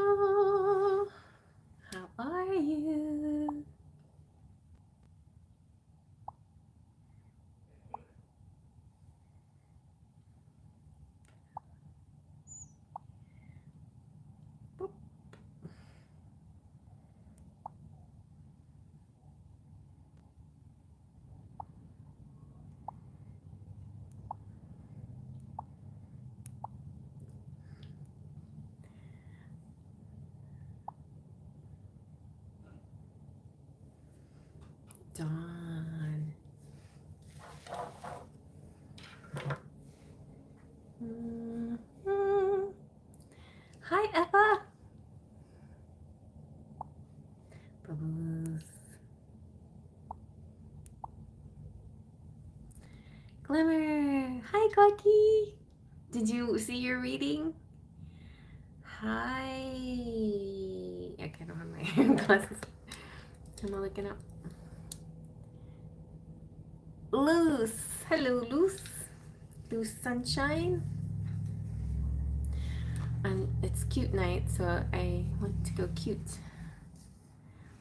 Oh, how are you? Dawn. Hi, Eva. Bubbles. Glimmer. Hi, Clucky. Did you see your reading? Hi. Okay, I don't have my glasses. Am I looking up? Loose. Hello, Loose. Loose Sunshine. And it's cute night, so I want to go cute.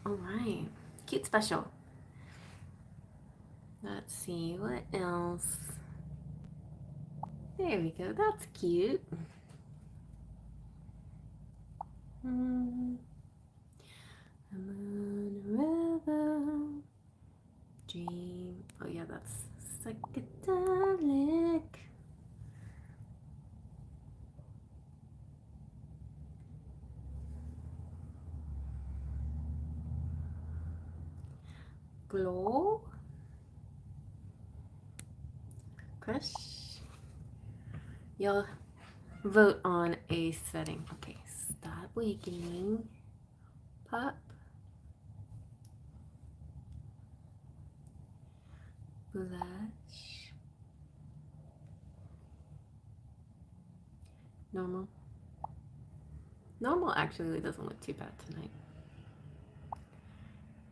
All right. Cute special. Let's see, what else? There we go. That's cute. I'm on a river. Dream. Oh yeah, that's psychedelic. Glow. Crush. Y'all vote on a setting. Okay, stop wakening. Pop. Blush. Normal. Normal actually doesn't look too bad tonight.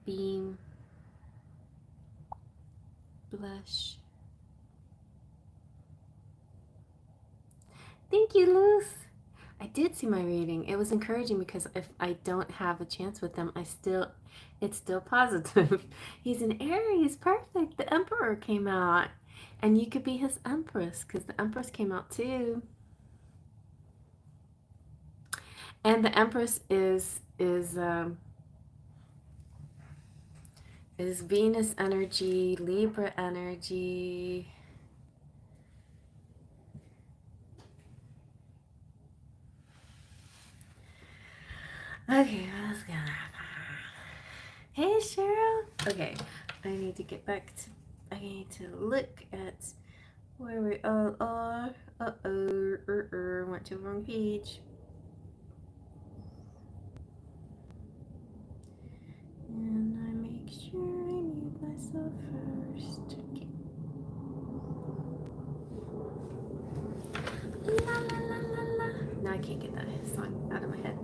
Beam. Blush. Thank you, Luce. I did see my reading. It was encouraging because if I don't have a chance with them, it's still positive. He's an Aries, perfect. The Emperor came out, and you could be his Empress because the Empress came out too. And the Empress is Venus energy, Libra energy. Okay, let's go. Hey, Cheryl. Okay, I need to get back to. I need to look at where we all are. Went to the wrong page. And I make sure I mute myself first. Okay. La la la la la. Now I can't get that song out of my head.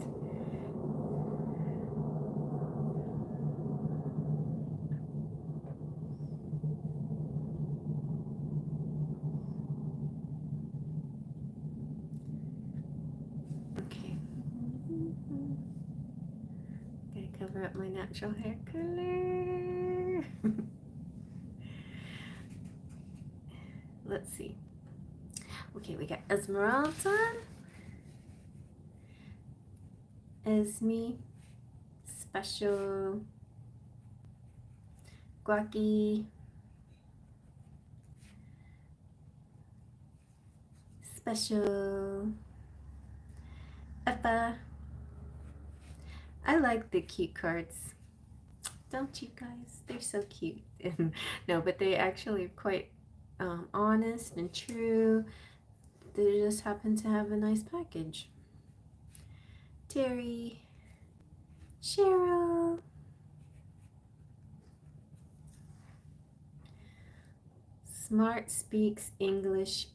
Okay. Gotta cover up my natural hair color. Let's see. Okay, we got Esmeralda, Esme, Special, Guacky, Special, Effa. I like the cute cards. Don't you guys? They're so cute. No, but they actually are quite honest and true. They just happen to have a nice package. Terry, Cheryl, smart, speaks English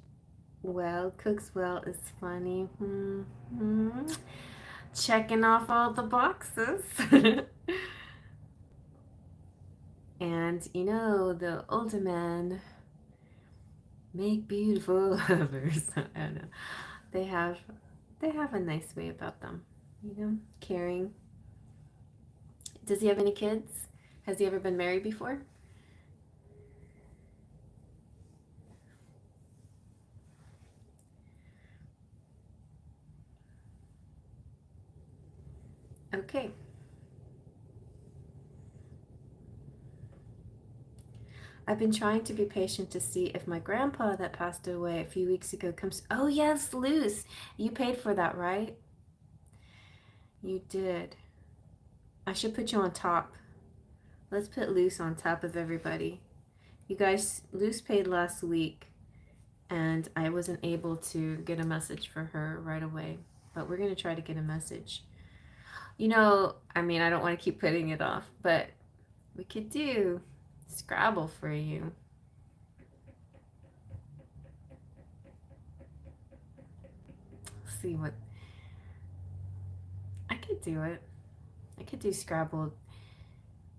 well, cooks well, is funny. Checking off all the boxes. And you know, the older men make beautiful lovers. I don't know. They have a nice way about them. You know, caring. Does he have any kids? Has he ever been married before? Okay. I've been trying to be patient to see if my grandpa that passed away a few weeks ago comes. Oh, yes, Luce. You paid for that, right? You did. I should put you on top. Let's put Luce on top of everybody. You guys, Luce paid last week, and I wasn't able to get a message for her right away. But we're going to try to get a message. You know, I mean, I don't want to keep putting it off, but we could do Scrabble for you. Let's see what... I could do it. I could do Scrabble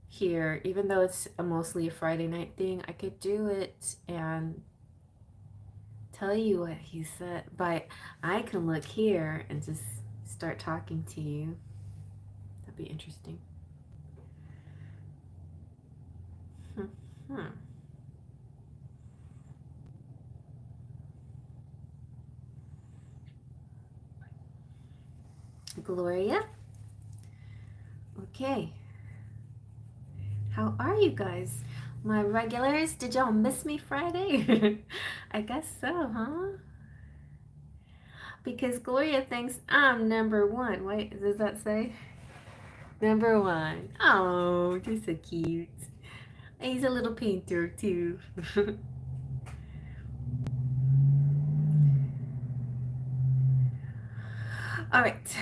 here, even though it's mostly a Friday night thing. I could do it and tell you what he said, but I can look here and just start talking to you. That'd be interesting. Gloria? Okay. How are you guys? My regulars, did y'all miss me Friday? I guess so, huh? Because Gloria thinks I'm number one. Wait, does that say? Number one. Oh, you're so cute. He's a little painter, too. All right.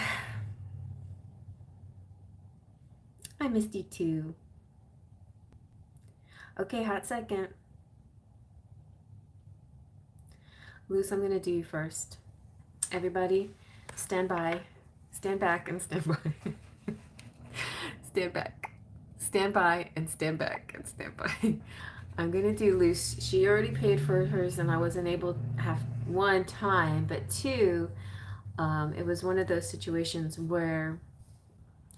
I missed you, too. Okay, hot second. Luce, I'm going to do you first. Everybody, stand by. Stand back and stand by. Stand back. Stand by and stand back and stand by. I'm going to do Luce. She already paid for hers and I wasn't able to have one time, but two, it was one of those situations where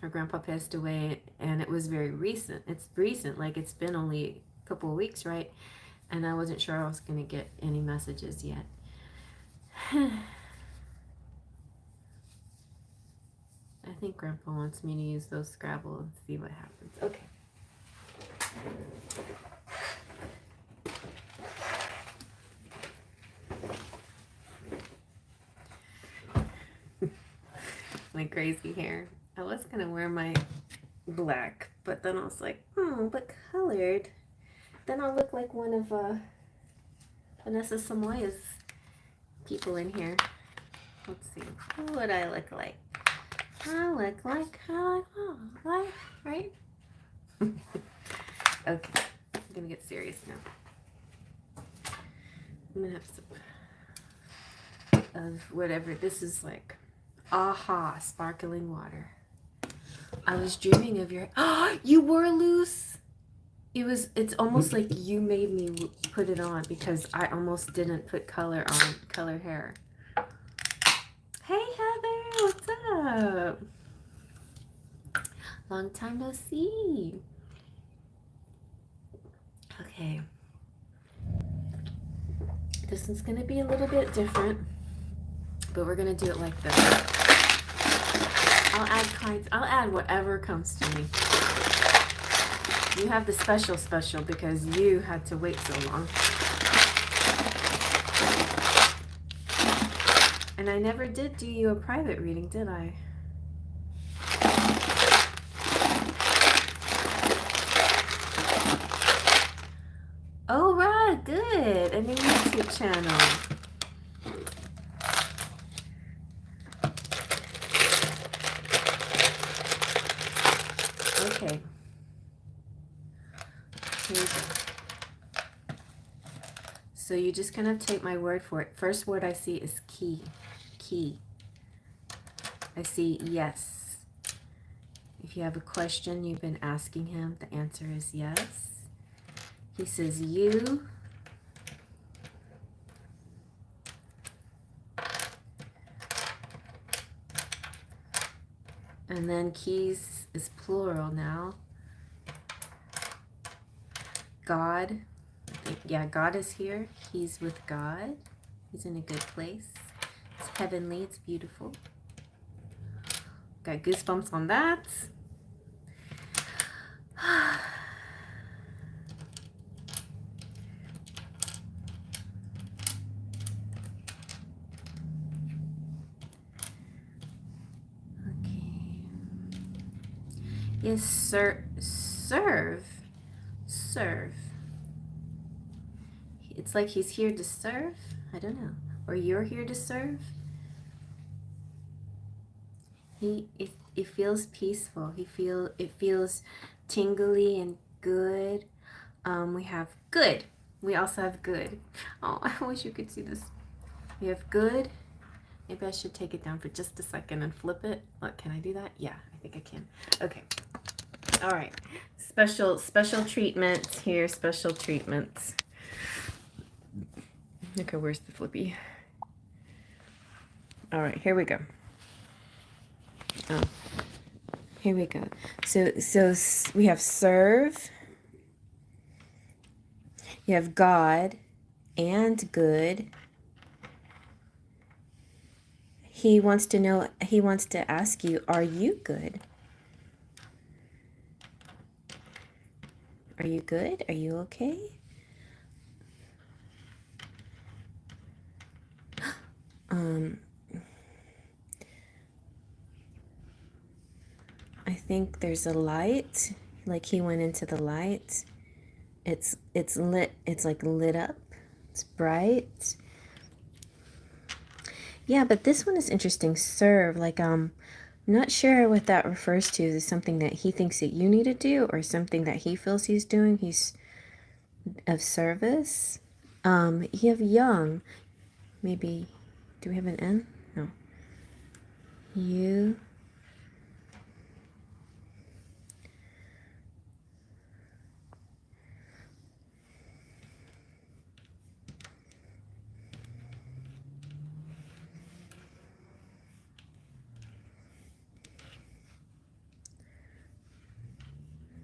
her grandpa passed away and it was very recent. It's recent, like it's been only a couple of weeks, right? And I wasn't sure I was going to get any messages yet. I think Grandpa wants me to use those Scrabble and see what happens. Okay. My crazy hair. I was going to wear my black, but then I was like, oh, but colored. Then I'll look like one of Vanessa Samoya's people in here. Let's see. What would I look like? I look like, right? Okay, I'm gonna get serious now. I'm gonna have some of whatever. This is like, aha, sparkling water. I was dreaming of your, you were loose. It's almost like you made me put it on because I almost didn't put color on, color hair. Hey Heather, what's up? Long time no see. Okay. This one's gonna be a little bit different, but we're gonna do it like this. I'll add cards. I'll add whatever comes to me. You have the special because you had to wait so long. And I never did do you a private reading, did I? Oh, right, good. A new YouTube channel. Okay. Here we go. So you just kind of take my word for it. First word I see is key. Key. I see yes. If you have a question you've been asking him, the answer is yes. He says you. And then keys is plural now. God. I think, yeah, God is here. He's with God. He's in a good place. It's heavenly. It's beautiful. Got goosebumps on that. Okay. Yes, sir. Serve. Serve. It's like he's here to serve. I don't know. Or you're here to serve. It feels peaceful. It feels tingly and good. We have good. We also have good. Oh, I wish you could see this. We have good. Maybe I should take it down for just a second and flip it. Look, can I do that? Yeah, I think I can. Okay. All right. Special treatments here. Special treatments. Okay, where's the flippy? All right, here we go. Oh, here we go. So we have serve. You have God and good. He wants to know, he wants to ask you, are you good? Are you good? Are you okay? I think there's a light, like he went into the light. It's lit, it's like lit up. It's bright. Yeah, but this one is interesting. Serve, like not sure what that refers to. Is it something that he thinks that you need to do, or something that he feels he's doing? He's of service. You have young. Maybe, do we have an N? No. You.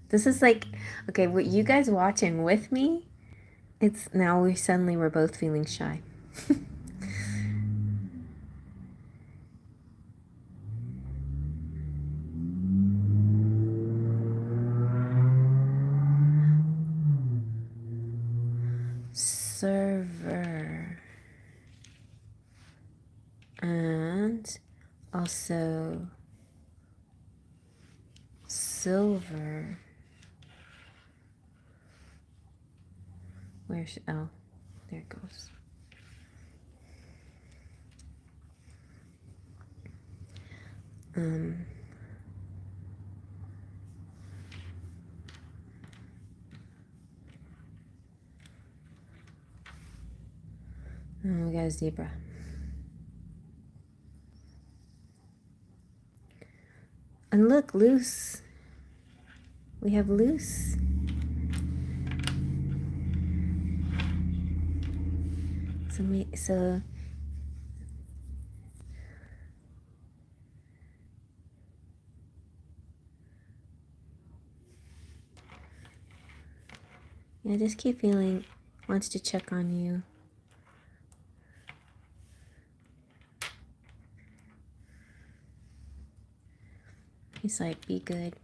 This is like, okay, what you guys watching with me, it's now we're both feeling shy. Server. And also silver. Where's, oh, there it goes. Oh, we got a zebra. And look, loose. We have loose. So yeah, just keep feeling, wants to check on you. He's like, be good.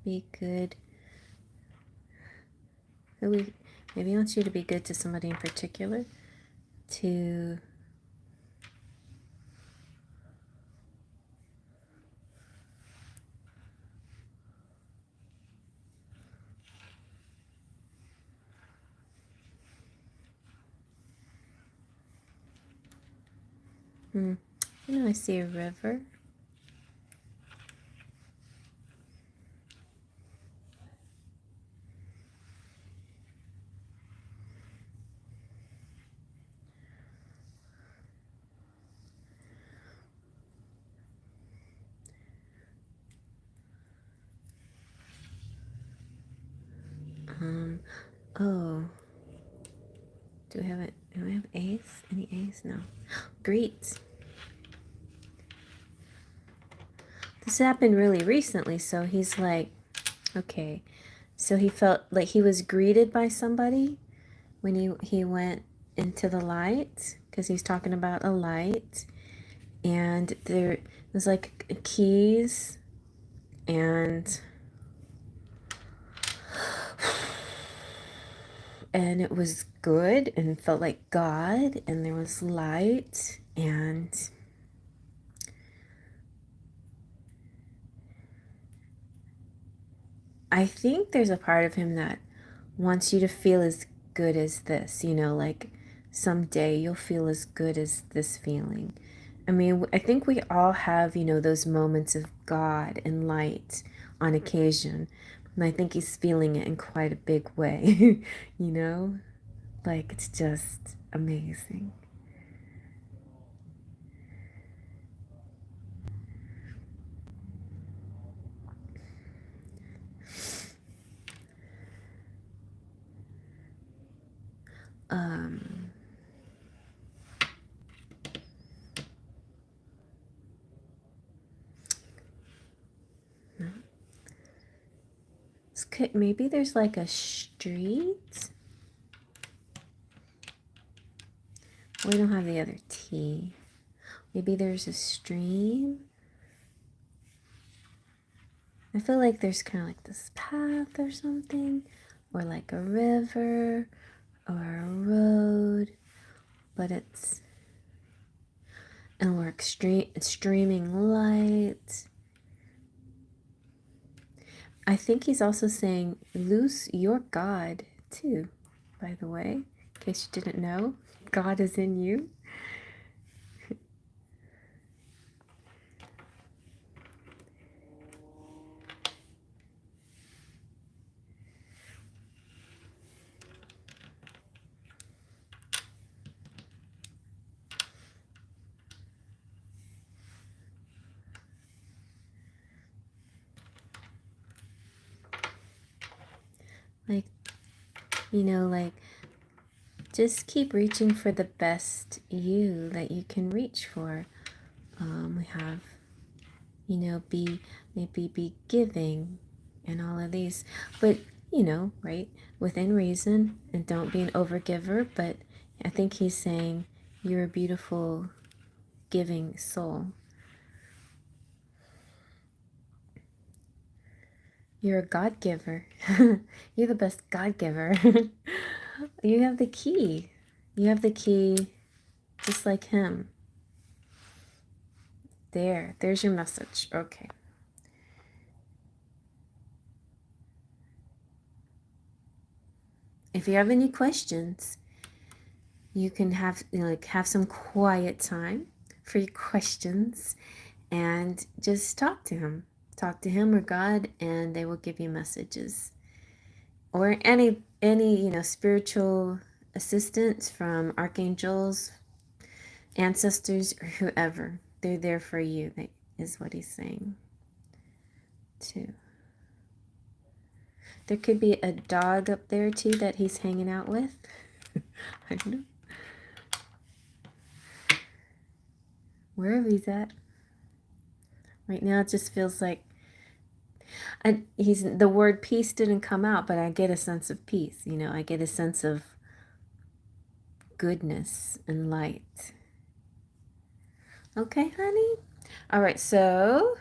Be good. Maybe he wants you to be good to somebody in particular. To I see a river. Oh. Do we have Ace? Any Ace? No. greet. This happened really recently, so he's like, okay. So he felt like he was greeted by somebody when he went into the light, because he's talking about a light. And there was like keys and it was good and felt like God, and there was light, and I think there's a part of him that wants you to feel as good as this, you know, like someday you'll feel as good as this feeling. I mean, I think we all have, you know, those moments of God and light on occasion. And I think he's feeling it in quite a big way, you know? Like, it's just amazing. Maybe there's like a street. We don't have the other T. Maybe there's a stream. I feel like there's kind of like this path or something, or like a river or a road, but it's streaming light. I think he's also saying, lose your God too, by the way, in case you didn't know. God is in you. Like, you know, like, just keep reaching for the best you that you can reach for. We have, you know, maybe be giving and all of these, but, you know, right, within reason, and don't be an overgiver. But I think he's saying you're a beautiful giving soul. You're a God giver. You're the best God giver. You have the key. You have the key just like him. There's your message. Okay. If you have any questions, you can have, you know, like, have some quiet time for your questions and just talk to him. Talk to him or God, and they will give you messages. Or any you know, spiritual assistance from archangels, ancestors, or whoever. They're there for you, is what he's saying too. There could be a dog up there too that he's hanging out with. I don't know. Wherever he's at. Right now it just feels like the word peace didn't come out, but I get a sense of peace, you know, I get a sense of goodness and light. Okay, honey? All right, so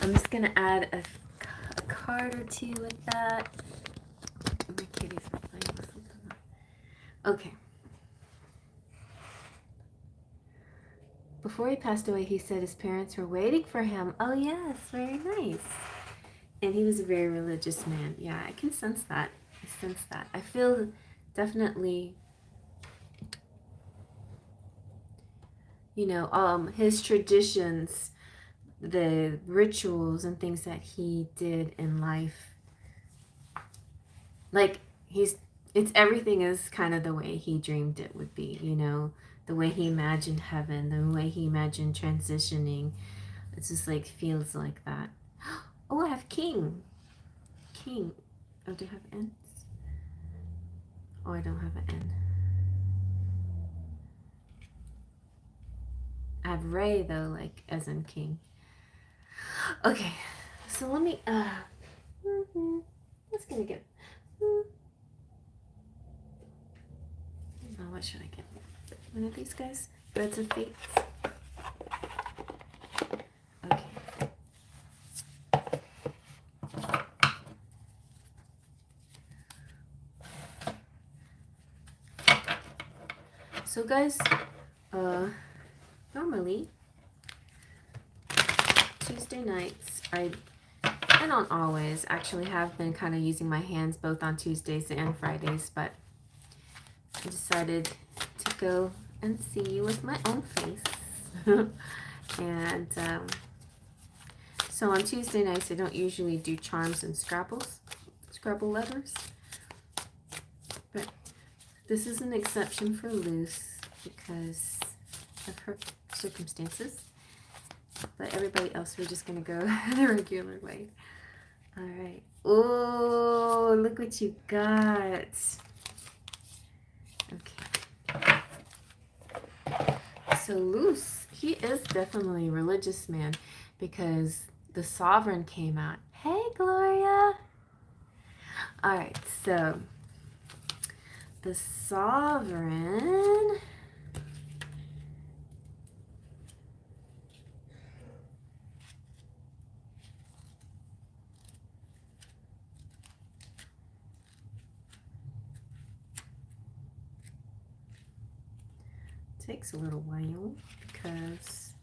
I'm just going to add a card or two with that. My kitties are playing with something. Okay. Before he passed away, he said his parents were waiting for him. Oh, yes, very nice. And he was a very religious man. Yeah, I can sense that. I sense that. I feel definitely, you know, his traditions, the rituals and things that he did in life. Like, it's everything is kind of the way he dreamed it would be, you know, the way he imagined heaven, the way he imagined transitioning. It's just like, feels like that. Oh, I have king. Oh, do you have ends? Oh, I don't have an N. I have Ray though, like as in king. Okay, so let me let's gonna get oh, what should I get? One of these guys? Birds of Fates. Okay. So guys, normally Tuesday nights, I don't always actually have been kind of using my hands both on Tuesdays and Fridays, but I decided to go and see you with my own face. And so on Tuesday nights, I don't usually do charms and Scrabble letters, but this is an exception for Luce because of her circumstances. But everybody else, we're just going to go the regular way. All right. Oh, look what you got. Okay. So Luce, he is definitely a religious man because the Sovereign came out. Hey, Gloria. All right. So the Sovereign... takes a little while because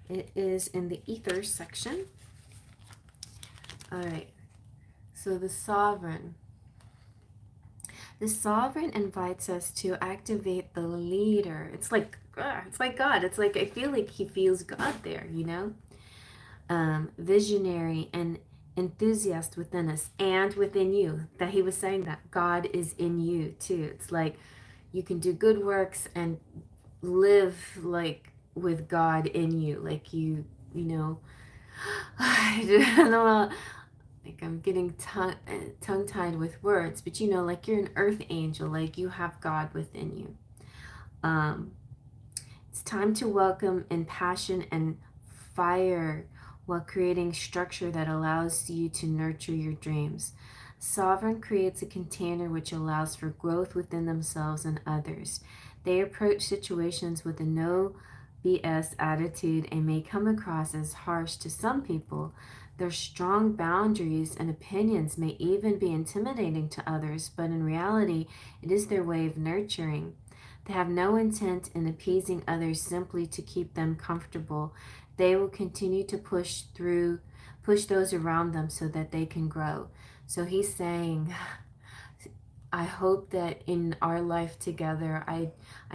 it is in the ether section. All right, so the Sovereign invites us to activate the leader. It's like God. It's like I feel like he feels God there, you know, visionary and enthusiast within us and within you. That he was saying that God is in you too. It's like you can do good works and live like with God in you, like you know. I don't know, like I'm getting tongue-tied with words, but you know, like you're an earth angel, like you have God within you. It's time to welcome in passion and fire while creating structure that allows you to nurture your dreams. Sovereign creates a container which allows for growth within themselves and others. They approach situations with a no BS attitude and may come across as harsh to some people. Their strong boundaries and opinions may even be intimidating to others, but in reality, it is their way of nurturing. They have no intent in appeasing others simply to keep them comfortable. They will continue to push those around them so that they can grow. So he's saying, I hope that in our life together, I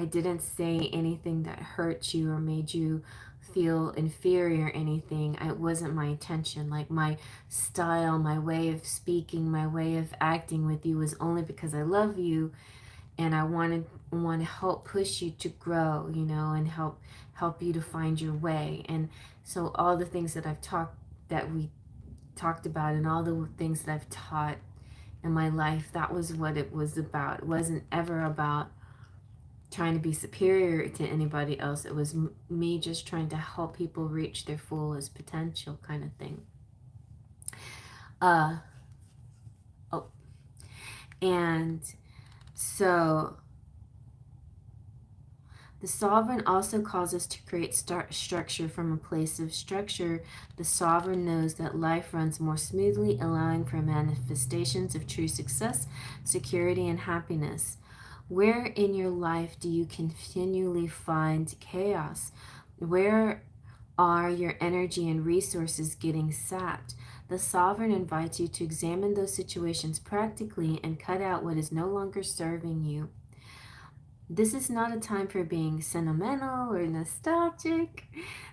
didn't say anything that hurt you or made you feel inferior or anything. It wasn't my intention. Like my style, my way of speaking, my way of acting with you was only because I love you and I want to help push you to grow, you know, and help you to find your way. And so all the things that we talked about and all the things that I've taught in my life, that was what it was about. It wasn't ever about trying to be superior to anybody else. It was me just trying to help people reach their fullest potential, kind of thing. And so the Sovereign also calls us to create structure from a place of structure. The Sovereign knows that life runs more smoothly, allowing for manifestations of true success, security, and happiness. Where in your life do you continually find chaos? Where are your energy and resources getting sapped? The Sovereign invites you to examine those situations practically and cut out what is no longer serving you. This is not a time for being sentimental or nostalgic.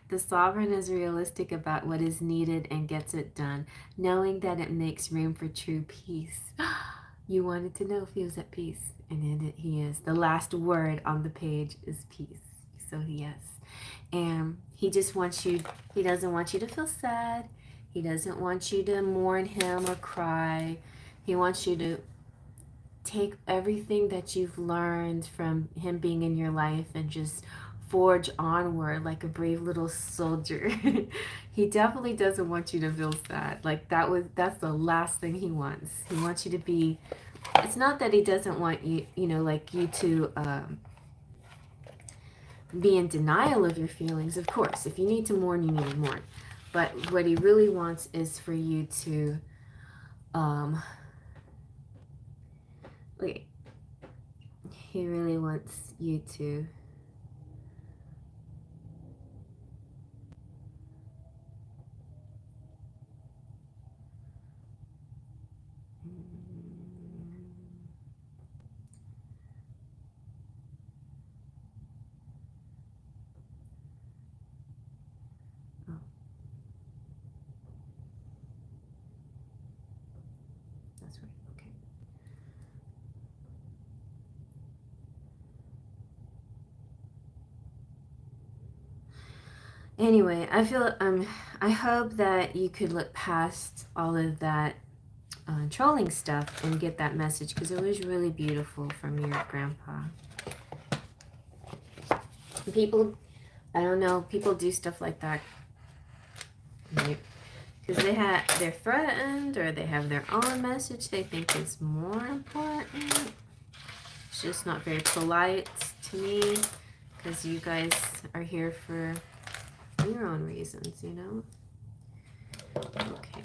The Sovereign is realistic about what is needed and gets it done, knowing that it makes room for true peace. You wanted to know if he was at peace, and he is. The last word on the page is peace, so he is. And he just wants you, he doesn't want you to feel sad. He doesn't want you to mourn him or cry. He wants you to take everything that you've learned from him being in your life and just forge onward like a brave little soldier. He definitely doesn't want you to feel sad. Like that's the last thing he wants. He wants you to be, it's not that he doesn't want you, like you to be in denial of your feelings. Of course, if you need to mourn, you need to mourn. But what he really wants is for you to wait. He really wants you to oh, that's right. Okay. Anyway, I hope that you could look past all of that trolling stuff and get that message, because it was really beautiful from your grandpa. People, I don't know, people do stuff like that, right? Because they're threatened, or they have their own message they think is more important. It's just not very polite to me, because you guys are here for your own reasons, you know? Okay.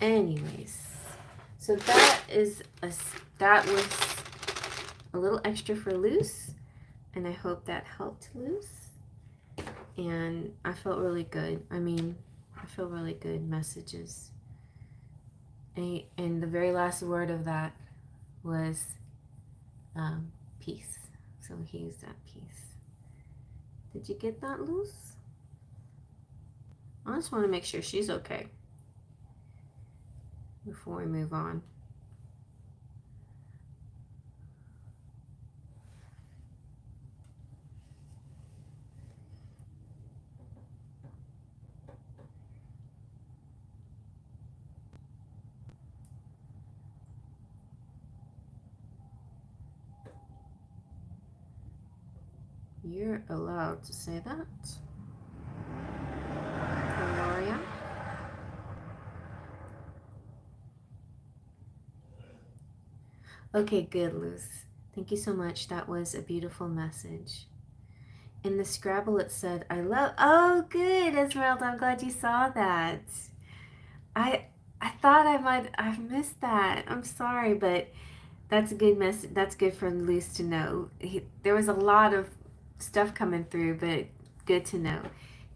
Anyways, so that was a little extra for Luce, and I hope that helped Luce. And I felt really good. I mean, I feel really good messages. And the very last word of that was peace. So he's at peace. Did you get that, Luce? I just want to make sure she's okay before we move on. You're allowed to say that. Gloria. Okay, good, Luce. Thank you so much. That was a beautiful message. In the Scrabble, it said, I love... Oh, good, Esmeralda. I'm glad you saw that. I thought I've missed that. I'm sorry, but that's a good message. That's good for Luce to know. There was a lot of stuff coming through, but good to know.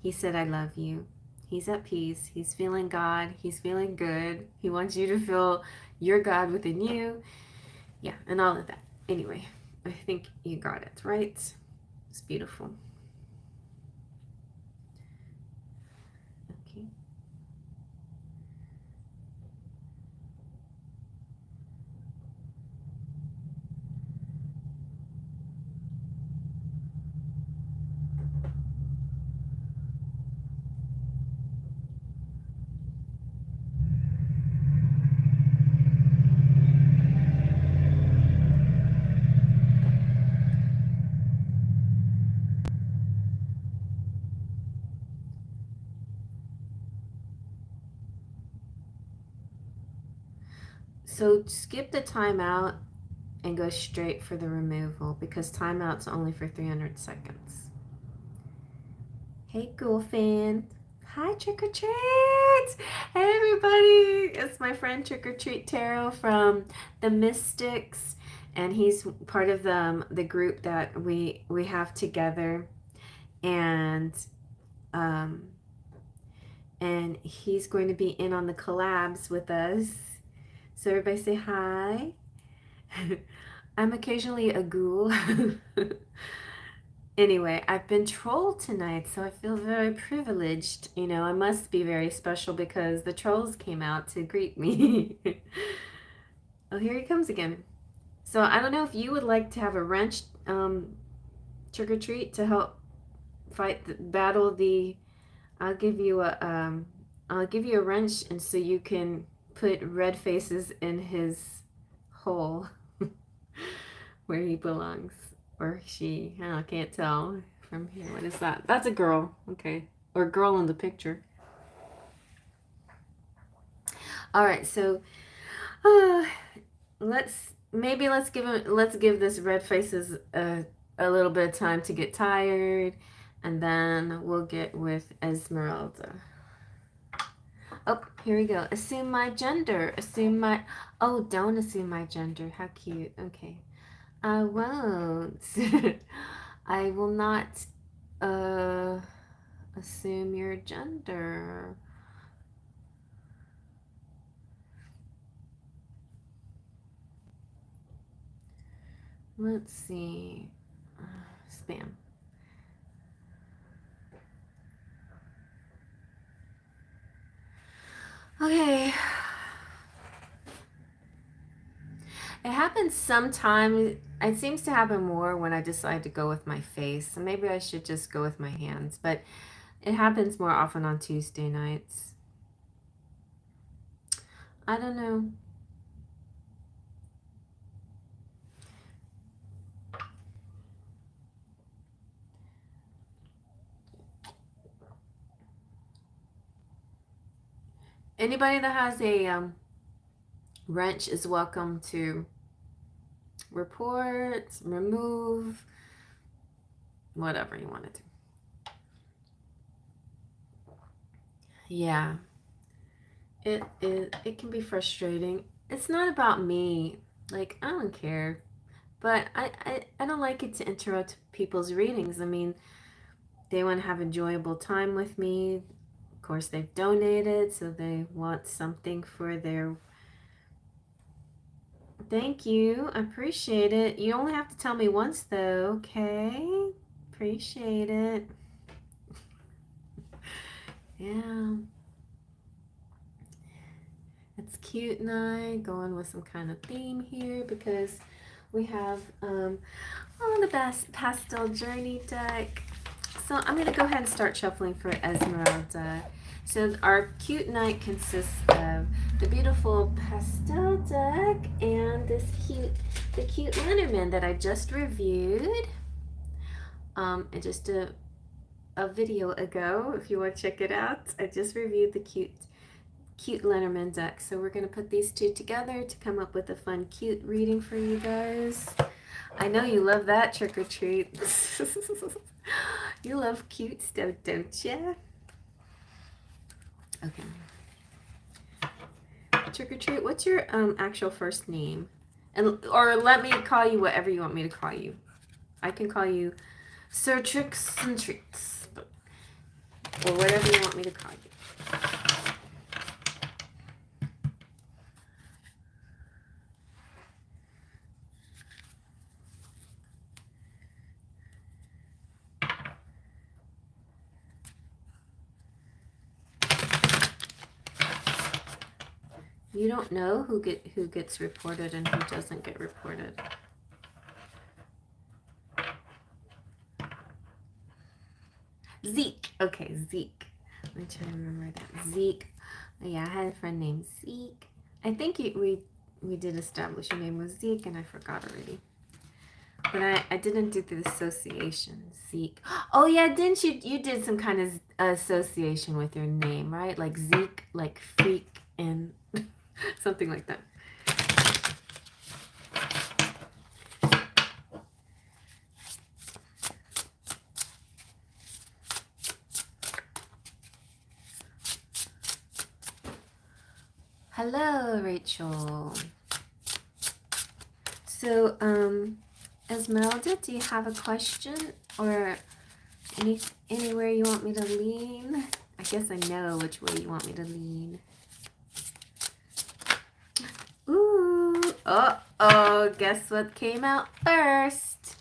He said, I love you. He's at peace. He's feeling God. He's feeling good. He wants you to feel your God within you. Yeah, and all of that. Anyway, I think you got it, right? It's beautiful. Okay. So skip the timeout and go straight for the removal, because timeout's only for 300 seconds. Hey, Ghoul fan. Hi, Trick or Treat! Hey, everybody! It's my friend Trick or Treat Tarot from the Mystics, and he's part of the group that we have together, and he's going to be in on the collabs with us. So everybody say hi. I'm occasionally a ghoul. Anyway, I've been trolled tonight, so I feel very privileged. You know, I must be very special because the trolls came out to greet me. Oh, here he comes again. So I don't know if you would like to have a wrench trick or treat to help battle the I'll give you a wrench, and so you can put red faces in his hole where he belongs, or she. I can't tell from here. What is that? That's a girl. Okay, or girl in the picture. All right, so let's give this red faces a little bit of time to get tired, and then we'll get with Esmeralda. Oh, here we go. Assume my gender. Assume my... Oh, don't assume my gender. How cute. Okay. I won't. I will not assume your gender. Let's see. Spam. Okay. It happens sometimes. It seems to happen more when I decide to go with my face. So maybe I should just go with my hands. But it happens more often on Tuesday nights. I don't know. Anybody that has a wrench is welcome to report, remove, whatever you want to do. Yeah, it can be frustrating. It's not about me. Like, I don't care. But I don't like it to interrupt people's readings. I mean, they want to have enjoyable time with me. Of course, they've donated, so they want something for their... Thank you. I appreciate it. You only have to tell me once, though, okay? Appreciate it. Yeah. It's cute night, going with some kind of theme here because we have all the best pastel journey deck. So I'm going to go ahead and start shuffling for Esmeralda. So our cute night consists of the beautiful pastel deck and the cute Lenormand that I just reviewed. And just a video ago, if you want to check it out, I just reviewed the cute Lenormand deck. So we're going to put these two together to come up with a fun, cute reading for you guys. I know you love that trick or treat. You love cute stuff, don't you? Okay. Trick or treat, what's your actual first name? Or let me call you whatever you want me to call you. I can call you Sir Tricks and Treats, or whatever you want me to call you. You don't know who gets reported and who doesn't get reported. Zeke. Okay, Zeke. Let me try to remember that. Zeke. Oh, yeah, I had a friend named Zeke. I think we did establish your name was Zeke, and I forgot already. But I didn't do the association. Zeke. Oh yeah, didn't you? You did some kind of association with your name, right? Like Zeke, like freak, and something like that. Hello, Rachel. So, Esmeralda, do you have a question or anywhere you want me to lean? I guess I know which way you want me to lean. Ooh, uh-oh, guess what came out first?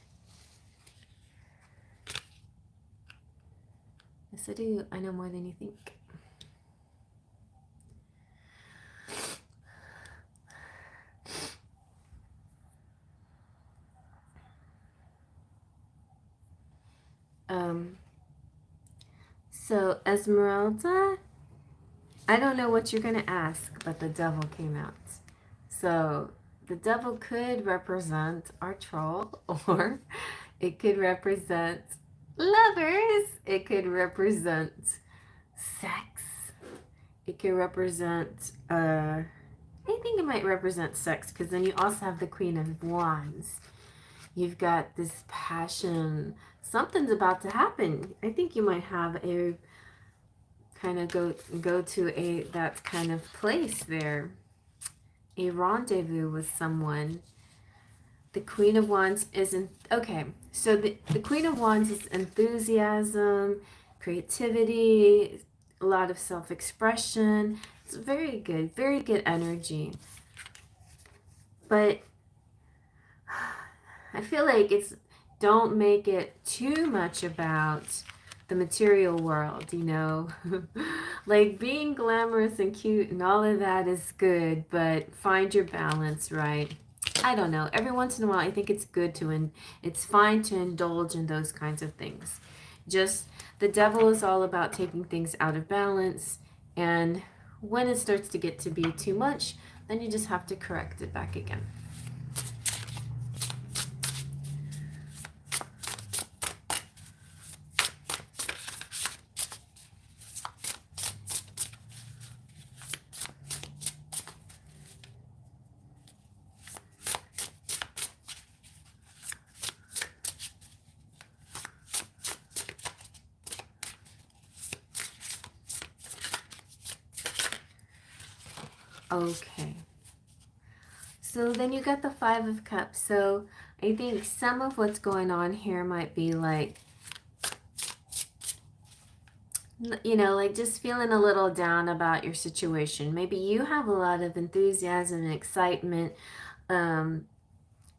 Yes, I do. I know more than you think. So, Esmeralda, I don't know what you're going to ask, but the devil came out. So, the devil could represent our troll, or it could represent lovers. It could represent sex. It could represent, I think it might represent sex, because then you also have the Queen of Wands. You've got this passion. Something's about to happen. I think you might have a kind of go to a that kind of place there. A rendezvous with someone. The Queen of Wands isn't okay. So the Queen of Wands is enthusiasm, creativity, a lot of self-expression. It's very good energy. But I feel like it's, don't make it too much about the material world, you know. Like being glamorous and cute and all of that is good, but find your balance, right? I don't know. Every once in a while, I think it's good to, and it's fine to indulge in those kinds of things. Just the devil is all about taking things out of balance, and when it starts to get to be too much, then you just have to correct it back again. Okay. So then you got the Five of Cups. So I think some of what's going on here might be like, you know, like just feeling a little down about your situation. Maybe you have a lot of enthusiasm and excitement.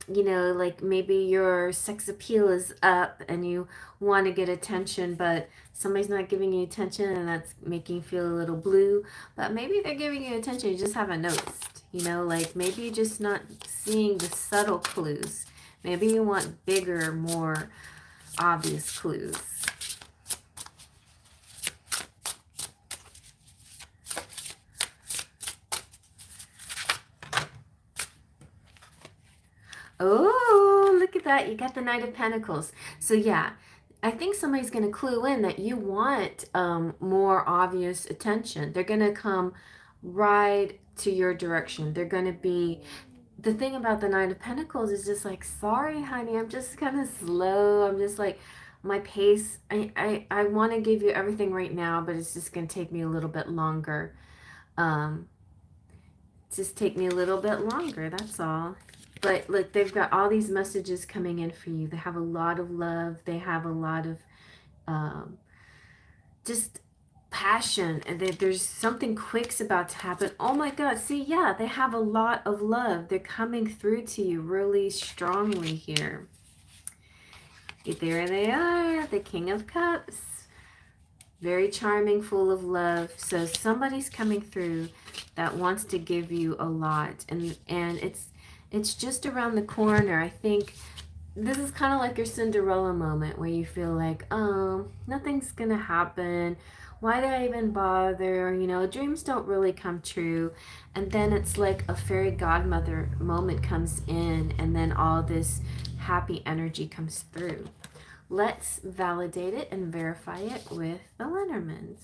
You know, like maybe your sex appeal is up and you want to get attention, but somebody's not giving you attention and that's making you feel a little blue. But maybe they're giving you attention, you just haven't noticed. You know, like maybe you're just not seeing the subtle clues. Maybe you want bigger, more obvious clues. Oh, look at that. You got the Knight of Pentacles. So yeah, I think somebody's going to clue in that you want more obvious attention. They're going to come right to your direction. They're going to be, the thing about the Knight of Pentacles is just like, sorry, honey, I'm just kind of slow. I'm just like, my pace, I want to give you everything right now, but it's just going to take me a little bit longer. Just take me a little bit longer, that's all. But look, they've got all these messages coming in for you. They have a lot of love. They have a lot of just passion. And there's something quick's about to happen. Oh my God. See, yeah, they have a lot of love. They're coming through to you really strongly here. There they are, the King of Cups. Very charming, full of love. So somebody's coming through that wants to give you a lot. And it's just around the corner. I think this is kind of like your Cinderella moment where you feel like, oh, nothing's going to happen. Why did I even bother? You know, dreams don't really come true. And then it's like a fairy godmother moment comes in, and then all this happy energy comes through. Let's validate it and verify it with the Lenormand.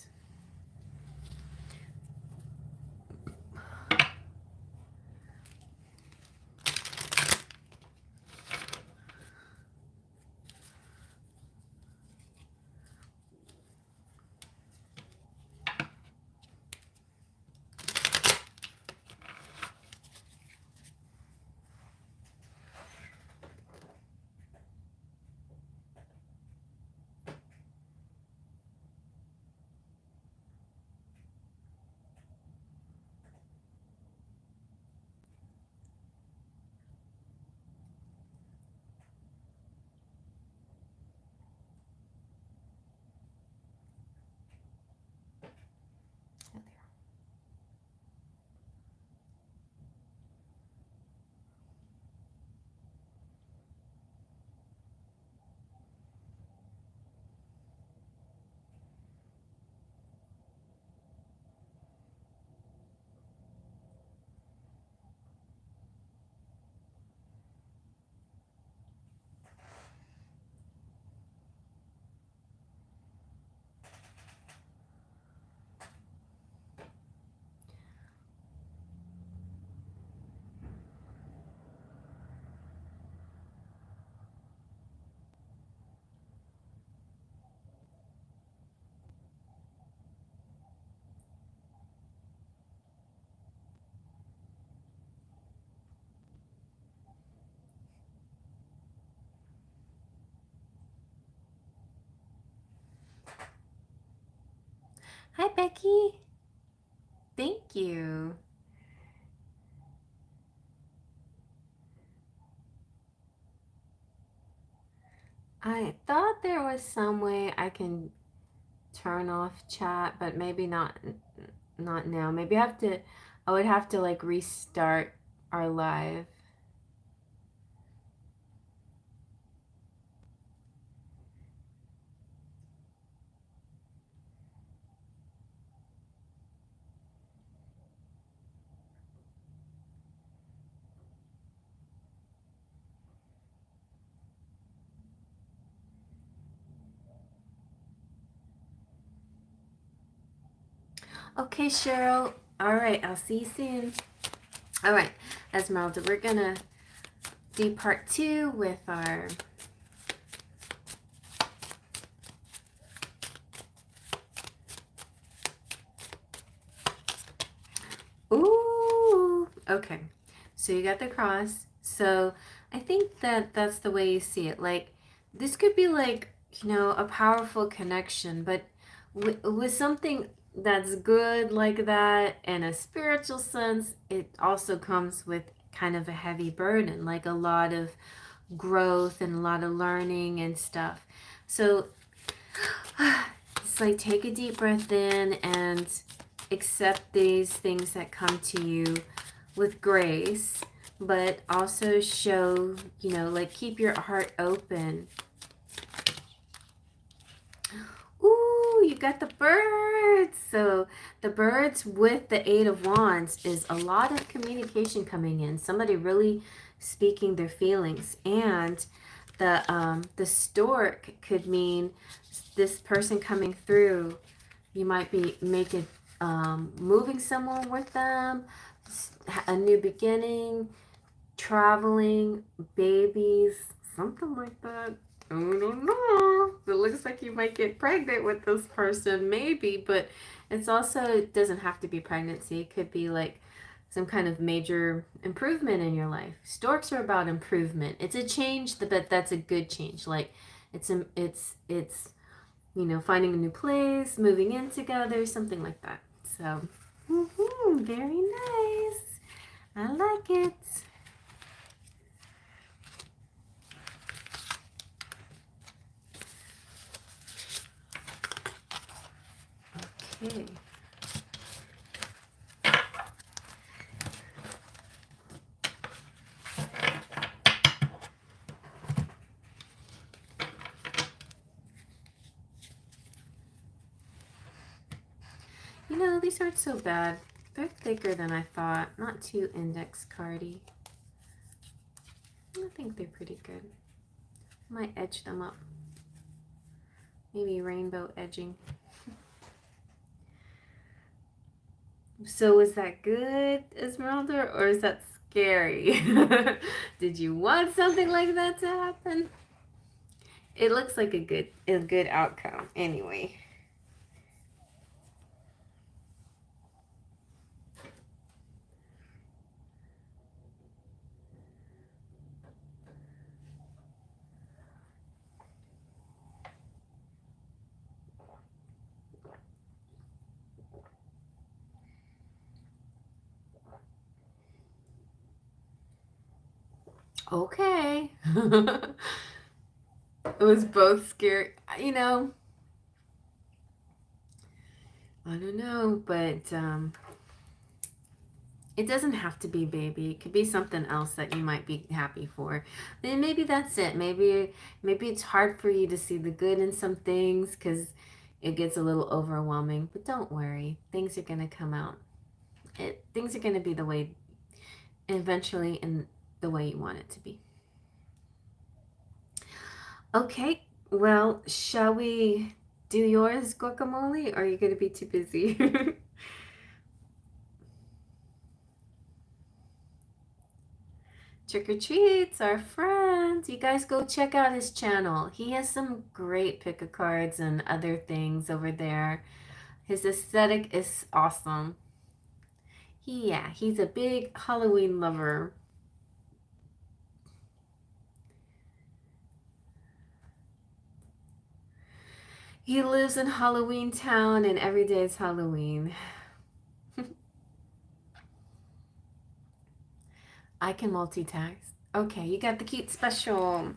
Lucky? Thank you. I thought there was some way I can turn off chat, but maybe not now. Maybe I would have to like restart our live. Okay, Cheryl. All right, I'll see you soon. All right, Esmeralda, we're gonna do part 2 with our ooh. Okay, so you got the cross. So I think that that's the way you see it. Like this could be like, you know, a powerful connection, but with something that's good like that in a spiritual sense, it also comes with kind of a heavy burden, like a lot of growth and a lot of learning and stuff. So it's like take a deep breath in and accept these things that come to you with grace, but also show, you know, like keep your heart open. Ooh, you got the birds. So the birds with the 8 of Wands is a lot of communication coming in. Somebody really speaking their feelings. And the stork could mean this person coming through. You might be making moving somewhere with them, a new beginning, traveling, babies, something like that. I don't know. It looks like you might get pregnant with this person, maybe, but it's also, it doesn't have to be pregnancy. It could be like some kind of major improvement in your life. Storks are about improvement. It's a change, but that's a good change. Like it's you know, finding a new place, moving in together, something like that. So, very nice. I like it. Okay. You know, these aren't so bad. They're thicker than I thought. Not too index cardy. I think they're pretty good. Might edge them up. Maybe rainbow edging. So was that good, Esmeralda, or is that scary? Did you want something like that to happen? It looks like a good outcome anyway. Okay. It was both scary. You know, I don't know, but it doesn't have to be baby. It could be something else that you might be happy for. Then maybe that's it. Maybe it's hard for you to see the good in some things because it gets a little overwhelming. But don't worry. Things are going to come out. Things are going to be the way, eventually, in the way you want it to be. Okay. Well, shall we do yours, guacamole? Or are you going to be too busy? Trick or Treats, our friend. You guys go check out his channel. He has some great pick a cards and other things over there. His aesthetic is awesome. Yeah, he's a big Halloween lover. He lives in Halloween Town and every day is Halloween. I can multitask. Okay, you got the cute special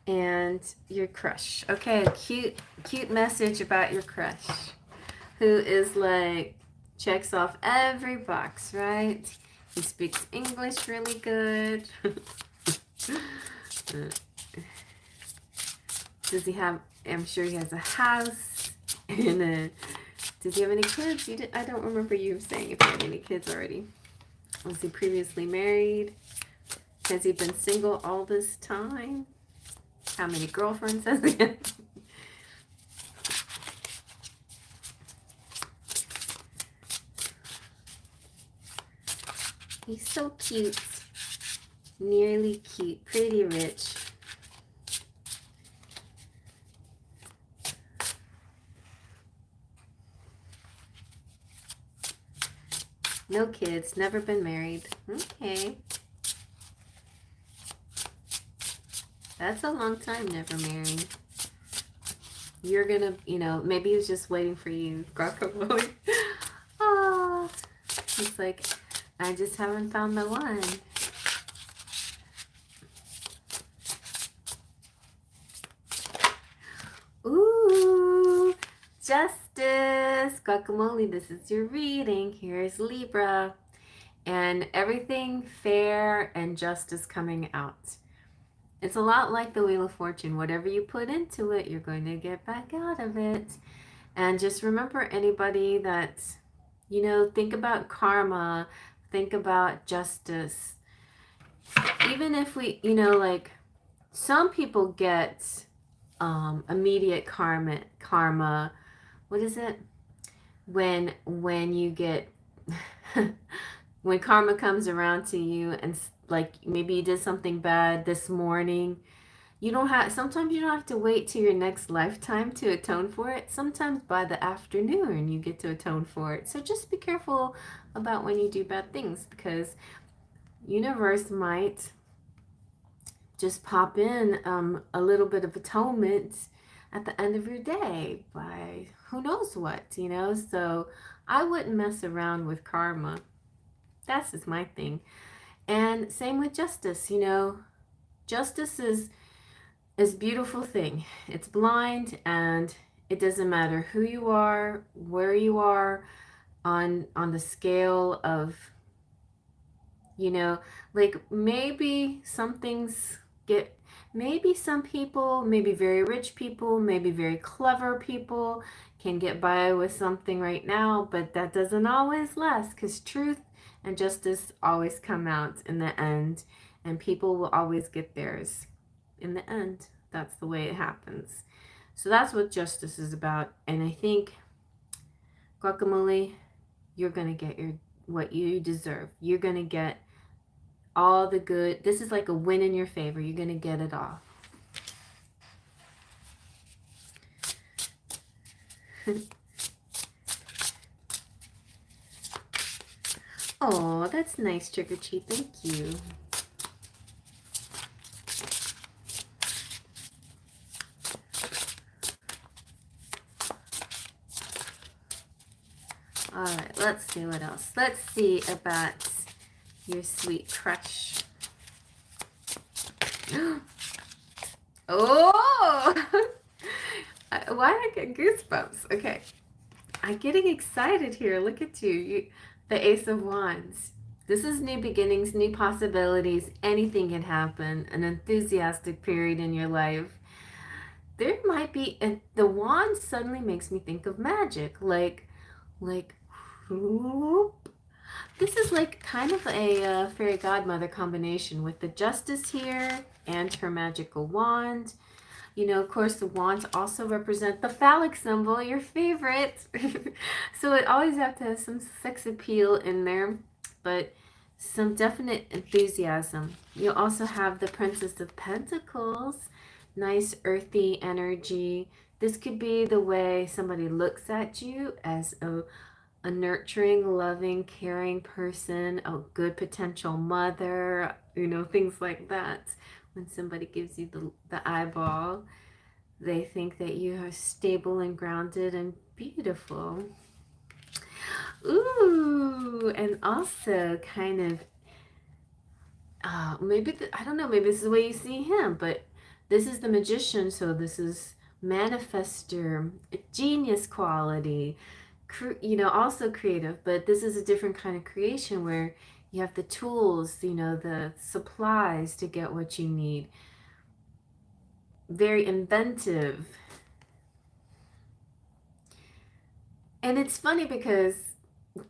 and your crush. Okay, cute message about your crush, who is like, checks off every box, right? He speaks English really good. Does he have, I'm sure he has a house. And does he have any kids? I don't remember you saying if he had any kids already. Was he previously married? Has he been single all this time? How many girlfriends has he had? He's so cute. Nearly cute. Pretty rich. No kids. Never been married. Okay. That's a long time never married. You're gonna, maybe he was just waiting for you. Guacamole. Oh, he's like, I just haven't found the one. Ooh, Justice. Guacamole, this is your reading. Here's Libra. And everything fair and justice coming out. It's a lot like the Wheel of Fortune. Whatever you put into it, you're going to get back out of it. And just remember, anybody that, think about karma, think about justice. Even if we, like, some people get immediate karma. What is it? When you get, when karma comes around to you and like maybe you did something bad this morning, sometimes you don't have to wait till your next lifetime to atone for it. Sometimes by the afternoon you get to atone for it. So just be careful about when you do bad things, because universe might just pop in a little bit of atonement at the end of your day by who knows what, so I wouldn't mess around with karma. That's just my thing. And same with justice. Justice is a beautiful thing. It's blind, and it doesn't matter who you are, where you are on the scale of, like maybe some things get, maybe some people, maybe very rich people, maybe very clever people can get by with something right now, but that doesn't always last, because truth and justice always come out in the end, and people will always get theirs in the end. That's the way it happens. So that's what justice is about. And I think, Guacamole, you're going to get what you deserve. You're going to get all the good. This is like a win in your favor. You're going to get it all. Oh, that's nice, Trigger Chi. Thank you. All right, let's see what else. Let's see about your sweet crush. Oh! Why did I get goosebumps? Okay. I'm getting excited here. Look at you. The Ace of Wands. This is new beginnings, new possibilities. Anything can happen. An enthusiastic period in your life. There might be, and the wand suddenly makes me think of magic. Like, whoop. This is like kind of a fairy godmother combination with the Justice here and her magical wand. Of course, the wands also represent the phallic symbol, your favorite. So it always have to have some sex appeal in there, but some definite enthusiasm. You also have the Princess of Pentacles, nice earthy energy. This could be the way somebody looks at you, as a nurturing, loving, caring person, a good potential mother, things like that. When somebody gives you the eyeball. They think that you are stable and grounded and beautiful. Ooh, and also kind of, maybe, I don't know, maybe this is the way you see him, but this is the magician, so this is manifester, genius quality, also creative, but this is a different kind of creation where you have the tools, the supplies to get what you need. Very inventive. And it's funny because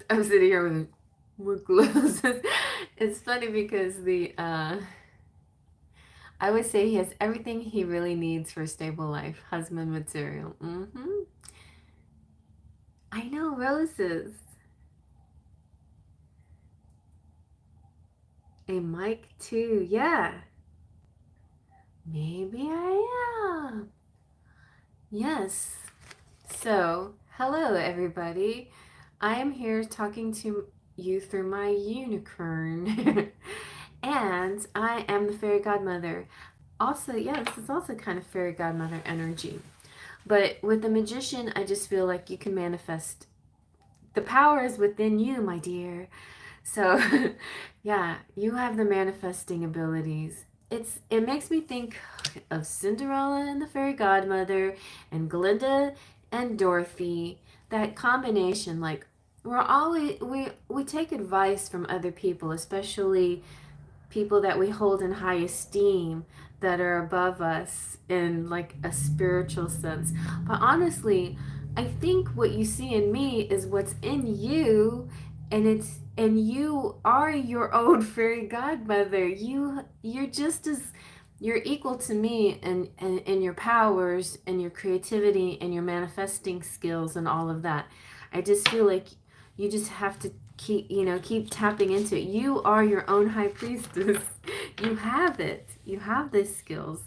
I'm sitting here with more clothes. It's funny because I would say he has everything he really needs for a stable life. Husband material. I know, roses. A mic too. Yeah. Maybe I am. Yes. So, hello everybody. I am here talking to you through my unicorn. And I am the fairy godmother. Also, yeah, this is also kind of fairy godmother energy. But with the magician, I just feel like you can manifest. The power is within you, my dear. So, yeah, you have the manifesting abilities. It makes me think of Cinderella and the fairy godmother and Glinda and Dorothy. That combination, like we take advice from other people, especially people that we hold in high esteem that are above us in like a spiritual sense. But honestly, I think what you see in me is what's in you, and you are your own fairy godmother. You're just as you're equal to me and your powers and your creativity and your manifesting skills and all of that. I just feel like you just have to keep tapping into it. You are your own high priestess. You have it. You have these skills.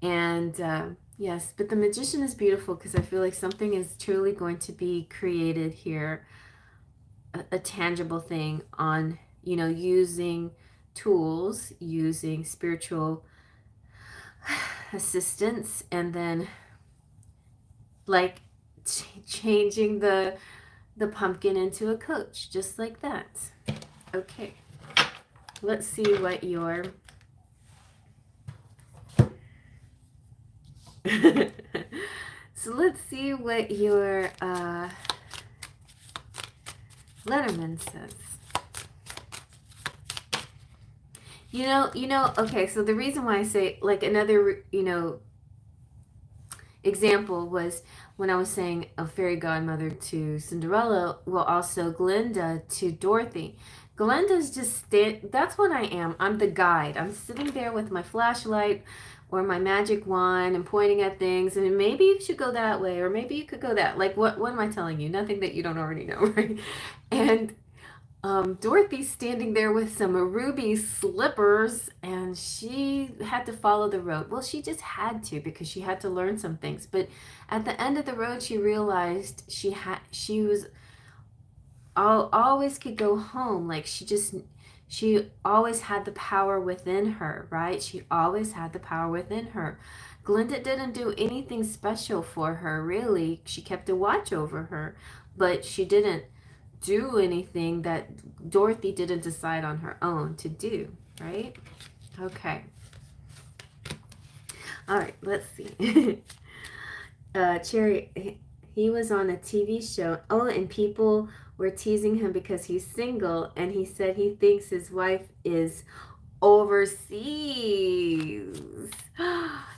And yes, but the magician is beautiful because I feel like something is truly going to be created here, a tangible thing on, using tools, using spiritual assistance, and then like changing the pumpkin into a coach, just like that. Okay, let's see what your so let's see what your Lenormand says. Okay, so the reason why I say, like, another, example was when I was saying a fairy godmother to Cinderella, well, also Glinda to Dorothy. Glinda's just, that's what I am. I'm the guide. I'm sitting there with my flashlight or my magic wand and pointing at things, and maybe you should go that way, or maybe you could go that. Like, what am I telling you? Nothing that you don't already know, right? And Dorothy's standing there with some ruby slippers, and she had to follow the road. Well, she just had to because she had to learn some things. But at the end of the road, she realized she was always could go home. Like she always had the power within her, right? She always had the power within her. Glinda didn't do anything special for her, really. She kept a watch over her, but she didn't do anything that Dorothy didn't decide on her own to do, right? Okay. All right, let's see. Cherry, he was on a TV show. Oh, and people were teasing him because he's single, and he said he thinks his wife is overseas.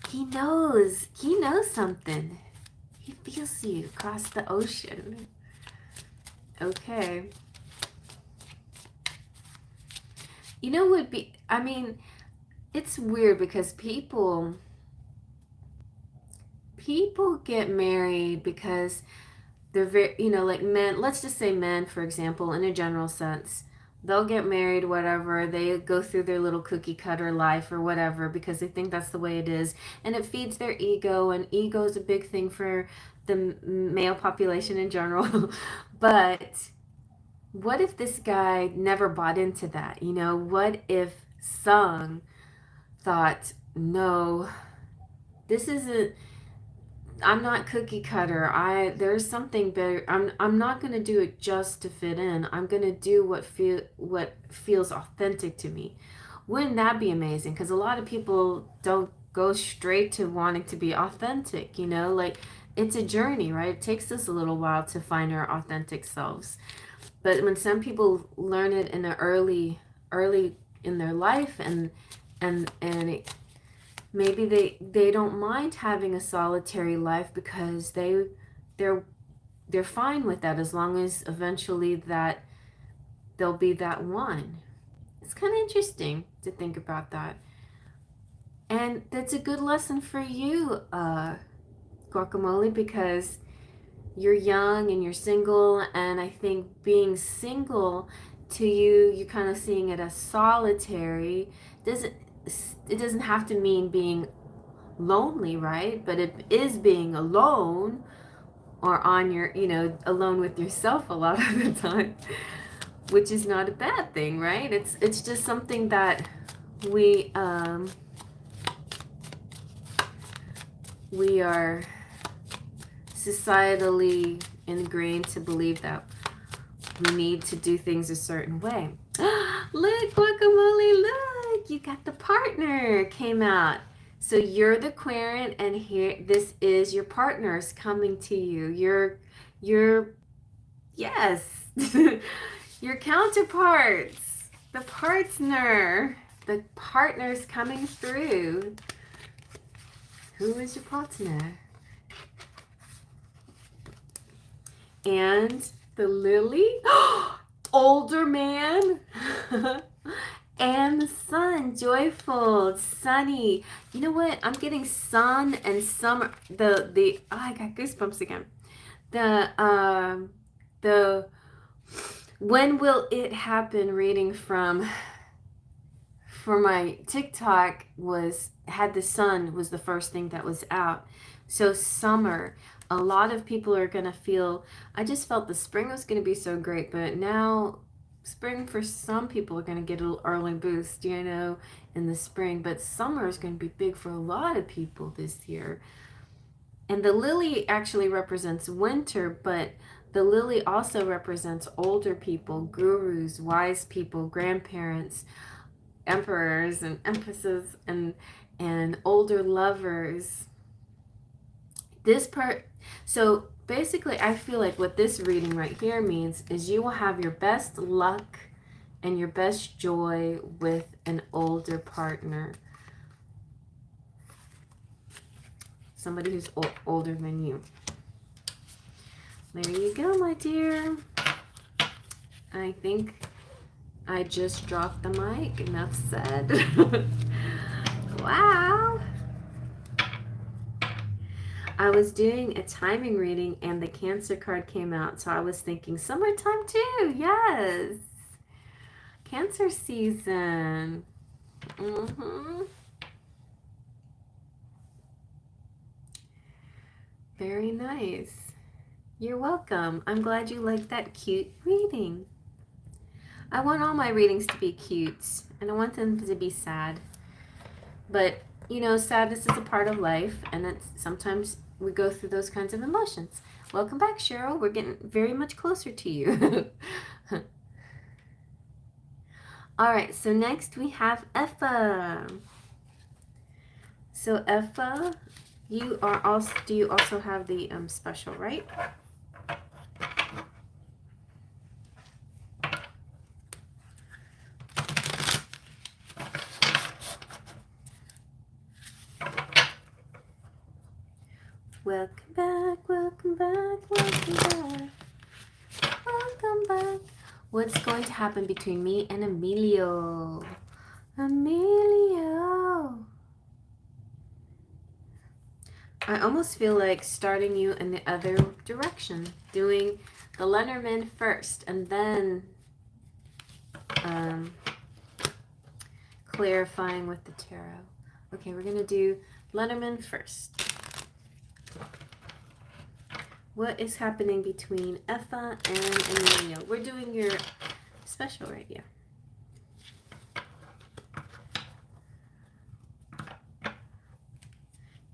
He knows something. He feels you across the ocean. Okay. Would be, I mean, it's weird because people get married because they're very, like men, let's just say men, for example, in a general sense, they'll get married, whatever, they go through their little cookie cutter life or whatever because they think that's the way it is, and it feeds their ego, and ego is a big thing for the male population in general. But what if this guy never bought into that? What if Sung thought, no, This isn't, I'm not cookie cutter. There's something better. I'm not gonna do it just to fit in. I'm gonna do what feels authentic to me. Wouldn't that be amazing? Because a lot of people don't go straight to wanting to be authentic, you know? Like, it's a journey, right? It takes us a little while to find our authentic selves. But when some people learn it in an early in their life, and maybe they don't mind having a solitary life because they're they're fine with that, as long as eventually that they'll be that one. It's kind of interesting to think about that. And that's a good lesson for you, Guacamole, because you're young and you're single, and I think being single, to you, you're kind of seeing it as solitary. doesn't it doesn't have to mean being lonely, right? But it is being alone, or on your, alone with yourself a lot of the time, which is not a bad thing, right? It's just something that we are societally ingrained to believe that we need to do things a certain way. Look, Guacamole, look, you got the partner came out. So you're the querent, and here, this is your partners coming to you. Yes, your counterparts, the partner's coming through. Who is your partner? And the lily, older man, and the sun, joyful, sunny. You know what? I'm getting sun and summer. I got goosebumps again. The when will it happen reading from for my TikTok had the sun was the first thing that was out. So summer, a lot of people are going to feel, I just felt the spring was going to be so great, but now spring for some people are going to get a little early boost, in the spring, but summer is going to be big for a lot of people this year. And the lily actually represents winter, but the lily also represents older people, gurus, wise people, grandparents, emperors and empresses, and older lovers. So basically, I feel like what this reading right here means is you will have your best luck and your best joy with an older partner. Somebody who's older than you. There you go, my dear. I think I just dropped the mic. Enough said. Wow. I was doing a timing reading and the Cancer card came out, so I was thinking summertime too. Yes. Cancer season. Very nice. You're welcome. I'm glad you liked that cute reading. I want all my readings to be cute. I don't want them to be sad. But, sadness is a part of life, and sometimes we go through those kinds of emotions. Welcome back, Cheryl. We're getting very much closer to you. All right, so next we have Effa. So Effa, do you also have the special, right? Welcome back, welcome back, welcome back. Welcome back. What's going to happen between me and Emilio? Emilio. I almost feel like starting you in the other direction, doing the Lenormand first, and then clarifying with the tarot. Okay, we're going to do Lenormand first. What is happening between Effa and Emilio? We're doing your special right here.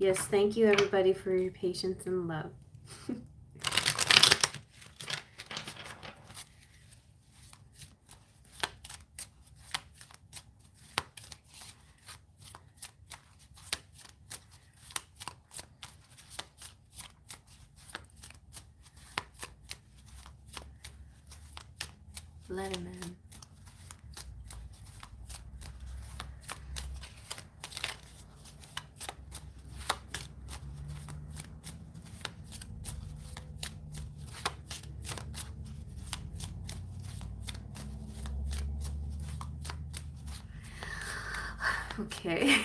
Yes, thank you everybody for your patience and love. Lenormand. Okay.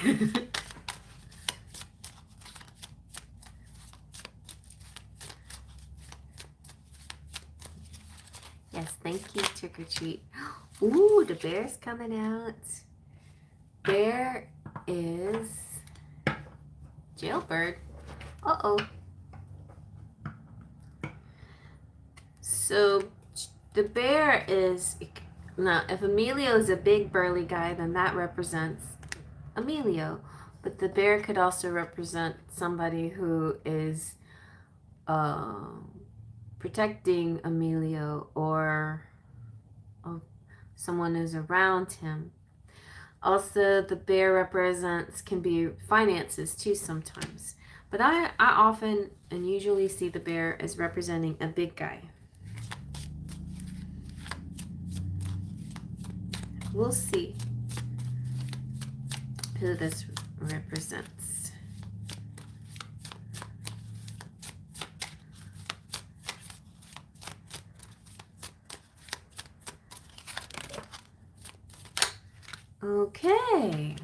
Yes, thank you, Trick or Treat. Ooh, the bear's coming out. Bear is Jailbird. Uh-oh. So the bear is, now if Emilio is a big burly guy, then that represents Emilio. But the bear could also represent somebody who is protecting Emilio, or someone who's around him. Also, the bear represents, can be finances too sometimes. But I often and usually see the bear as representing a big guy. We'll see who this represents. Okay.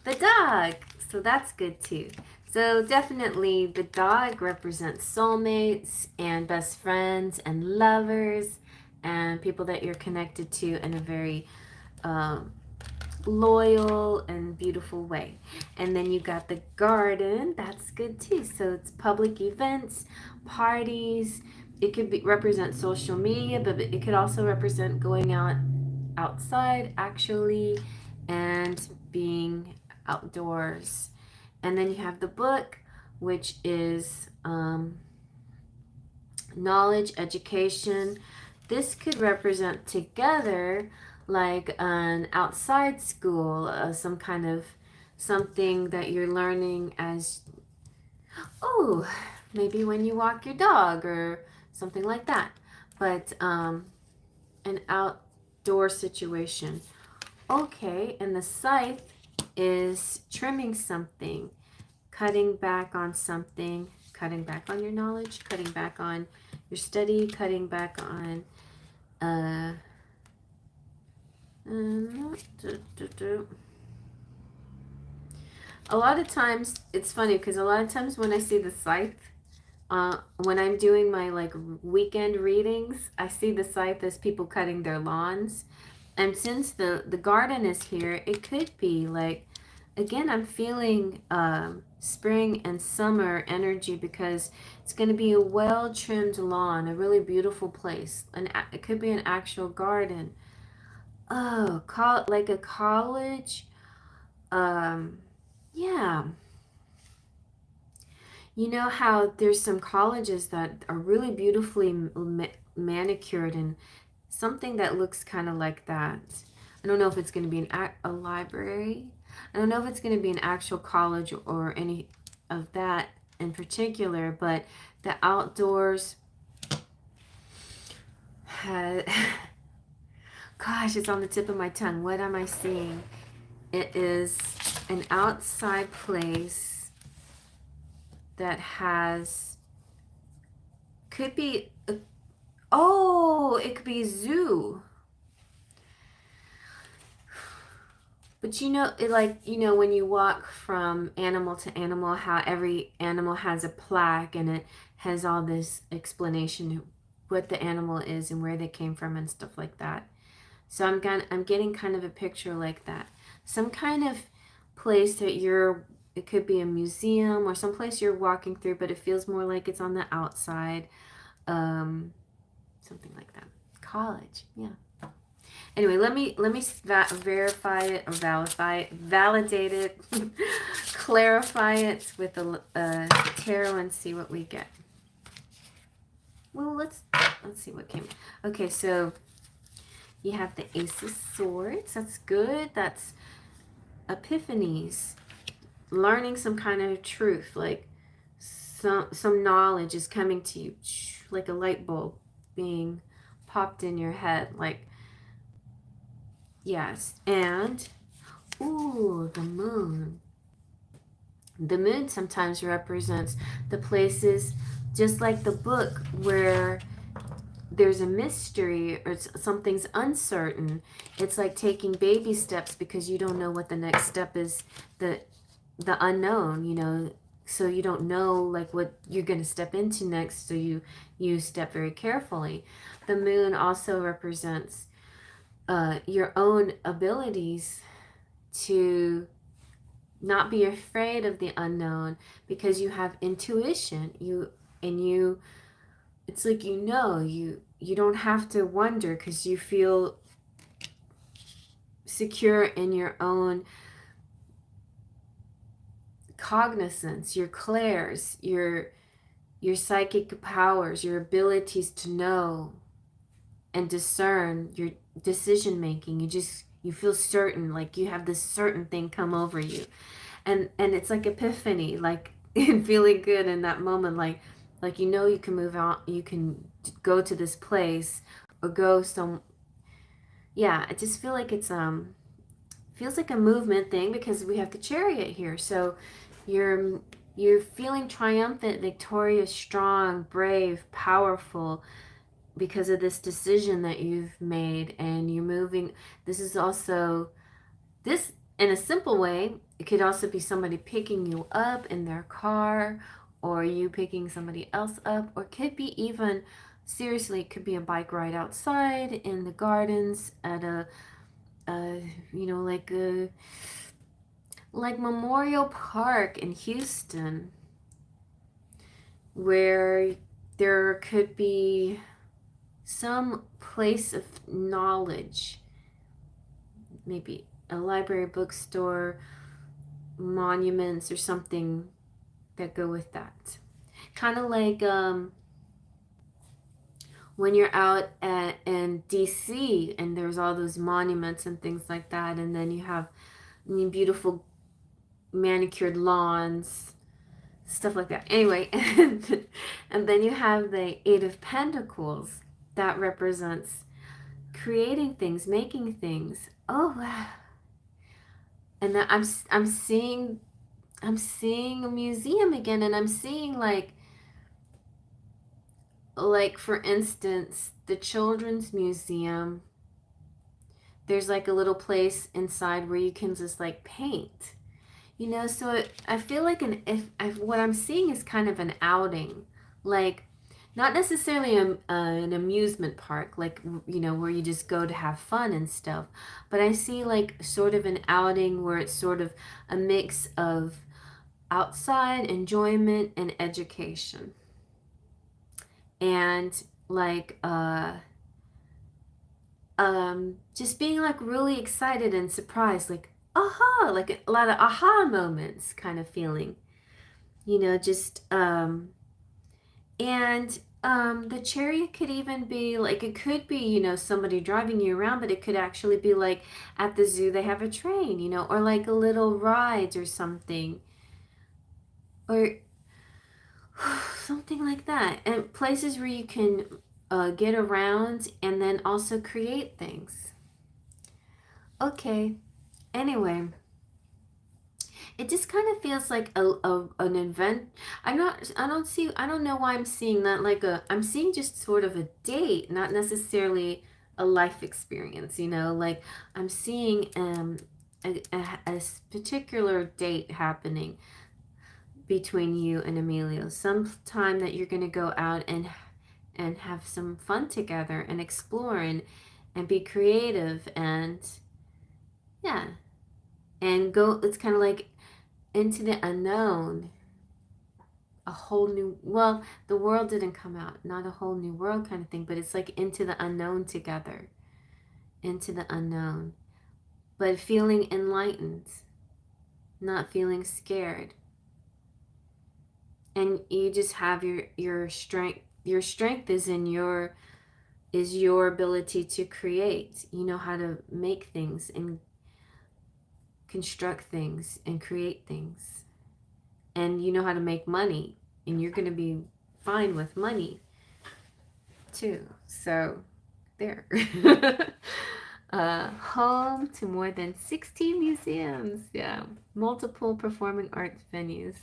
The dog. So that's good too. So definitely the dog represents soulmates and best friends and lovers and people that you're connected to in a very loyal and beautiful way. And then you got the garden. That's good too. So it's public events, parties. It could be represent social media, but it could also represent going outside actually and being outdoors. And then you have the book, which is knowledge, education. This could represent together like an outside school, some kind of something that you're learning as, oh, maybe when you walk your dog or something like that. But an outdoor situation. Okay, and the scythe is trimming something, cutting back on something, cutting back on your knowledge, cutting back on your study, cutting back on a lot of times, it's funny because a lot of times when I see the scythe, when I'm doing my like weekend readings, I see the scythe as people cutting their lawns. And since the garden is here, it could be like, again, I'm feeling spring and summer energy because it's going to be a well-trimmed lawn, a really beautiful place. And it could be an actual garden. Oh, like a college. Yeah. You know how there's some colleges that are really beautifully manicured, and something that looks kind of like that. I don't know if it's going to be a library. I don't know if it's going to be an actual college or any of that in particular, but the outdoors has, gosh, it's on the tip of my tongue. What am I seeing? It is an outside place that has, could be, it could be a zoo. But you know, when you walk from animal to animal, how every animal has a plaque and it has all this explanation of what the animal is and where they came from and stuff like that. So I'm getting kind of a picture like that. Some kind of place that it could be a museum or some place you're walking through, but it feels more like it's on the outside. Something like that. College, yeah. Anyway, let me verify it or validate it, clarify it with a tarot and see what we get. Well, let's see what came. Okay, so you have the Ace of Swords. That's good. That's epiphanies, learning some kind of truth, like some knowledge is coming to you, like a light bulb being popped in your head, like, yes. And ooh, the moon. The moon sometimes represents the places, just like the book, where there's a mystery or something's uncertain. It's like taking baby steps because you don't know what the next step is, the unknown, you know. So you don't know like what you're going to step into next, so you step very carefully. The moon also represents your own abilities to not be afraid of the unknown, because you have intuition. It's like, you know, you don't have to wonder, because you feel secure in your own cognizance, your clairs, your psychic powers, your abilities to know and discern, your decision making. You feel certain, like you have this certain thing come over you, and it's like epiphany, like feeling good in that moment, like, you know, you can move out, you can go to this place or go some. Yeah, I just feel like it's feels like a movement thing, because we have the Chariot here. So you're feeling triumphant, victorious, strong, brave, powerful, because of this decision that you've made, and you're moving. This is also, this in a simple way, it could also be somebody picking you up in their car, or you picking somebody else up, or it could be even, seriously, it could be a bike ride outside in the gardens at you know, like Memorial Park in Houston, where there could be some place of knowledge, maybe a library, bookstore, monuments, or something that go with that. Kind of like when you're out in DC and there's all those monuments and things like that, and then you have beautiful manicured lawns, stuff like that. Anyway, and then you have the Eight of Pentacles that represents creating things, making things. Oh, wow. And then I'm seeing a museum again, and I'm seeing like for instance, the Children's Museum. There's like a little place inside where you can just like paint, you know. So I feel like what I'm seeing is kind of an outing, like not necessarily an amusement park, like, you know, where you just go to have fun and stuff, but I see like sort of an outing where it's sort of a mix of outside enjoyment and education, and like just being like really excited and surprised, like aha, like a lot of aha moments kind of feeling, you know, just and the Chariot could even be like, it could be, you know, somebody driving you around, but it could actually be like at the zoo they have a train, you know, or like a little rides or something, or something like that, and places where you can get around and then also create things. Okay, anyway, it just kind of feels like an event. I don't know why I'm seeing that, like I'm seeing just sort of a date, not necessarily a life experience, you know, like I'm seeing a particular date happening between you and Emilio, some time that you're going to go out and have some fun together and explore and be creative, and yeah, and go, it's kind of like into the unknown, a whole new, well, the world didn't come out, not a whole new world kind of thing, but it's like into the unknown together, into the unknown, but feeling enlightened, not feeling scared. And you just have your strength. Your strength is in your ability to create. You know how to make things and construct things and create things. And you know how to make money, and you're going to be fine with money too. So there. Home to more than 16 museums. Yeah. Multiple performing arts venues.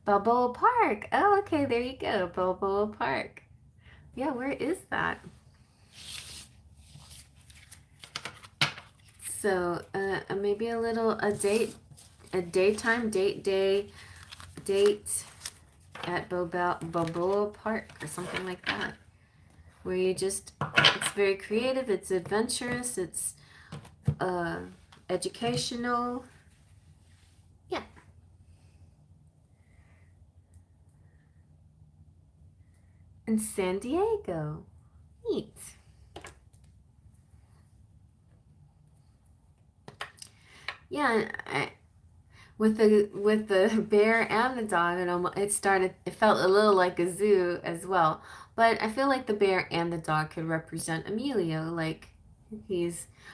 Balboa Park. Oh, okay, there you go. Balboa Park. Yeah, where is that? So, maybe a daytime date at Balboa Park or something like that, where you just, it's very creative, it's adventurous, it's educational. Yeah. In San Diego. Neat. Yeah, with the bear and the dog, it felt a little like a zoo as well. But I feel like the bear and the dog could represent Emilio. Like, I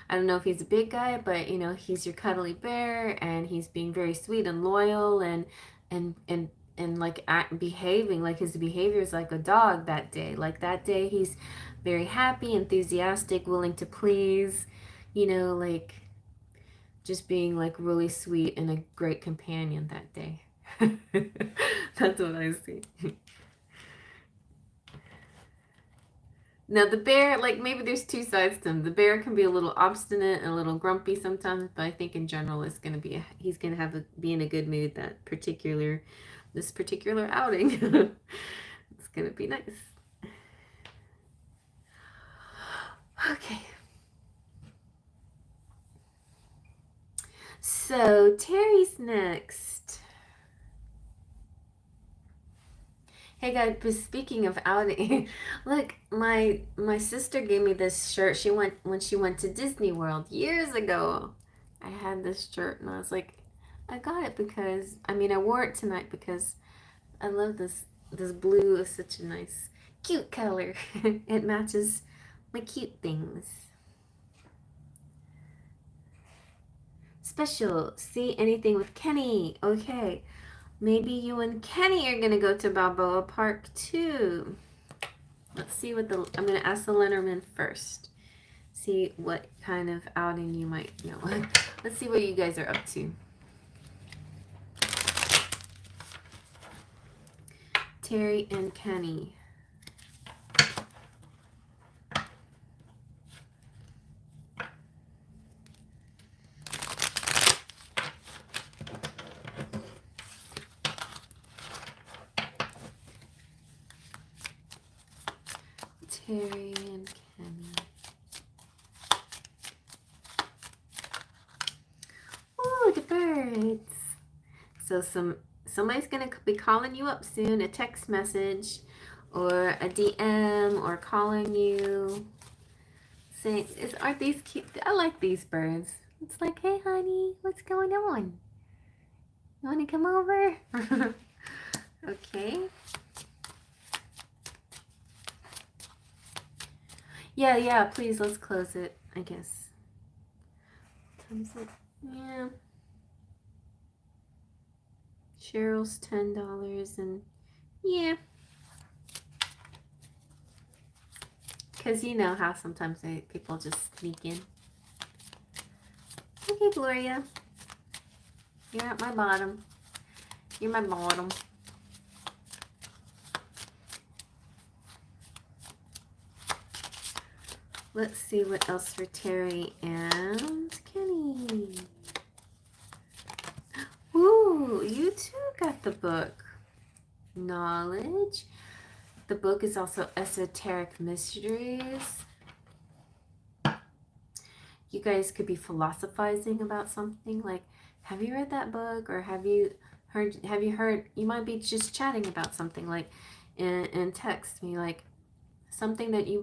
don't know if he's a big guy, but he's your cuddly bear, and he's being very sweet and loyal, and and and like behaving like his behavior is like a dog that day. Like that day he's very happy, enthusiastic, willing to please, like just being like really sweet and a great companion that day. That's what I see. Now the bear, like, maybe there's two sides to him. The bear can be a little obstinate and a little grumpy sometimes, but I think in general he's gonna be in a good mood this particular outing. It's gonna be nice. Okay. So Terry's next. Hey guys, but speaking of outing, look, my sister gave me this shirt. When she went to Disney World years ago. I had this shirt and I was like, I got it because I wore it tonight because I love this blue. Is such a nice, cute color. It matches my cute things. Special. See anything with Kenny? Okay. Maybe you and Kenny are going to go to Balboa Park too. Let's see I'm going to ask the Lenormand first. See what kind of outing you might know. Let's see what you guys are up to. Terry and Kenny. Terry and Kenny. Oh, the birds. So somebody's gonna be calling you up soon, a text message or a DM or calling you saying, aren't these cute? I like these birds. It's like, hey honey, what's going on? You wanna come over? Okay. Yeah, please, let's close it, I guess. Times it. Yeah. Cheryl's $10 and yeah. Because you know how sometimes people just sneak in. Okay, Gloria. You're at my bottom. You're my bottom. Let's see what else for Terry and Kenny. Ooh, you too got the book. Knowledge. The book is also Esoteric Mysteries. You guys could be philosophizing about something. Like, have you read that book? Or have you heard, you might be just chatting about something, like, and text me, like, something that you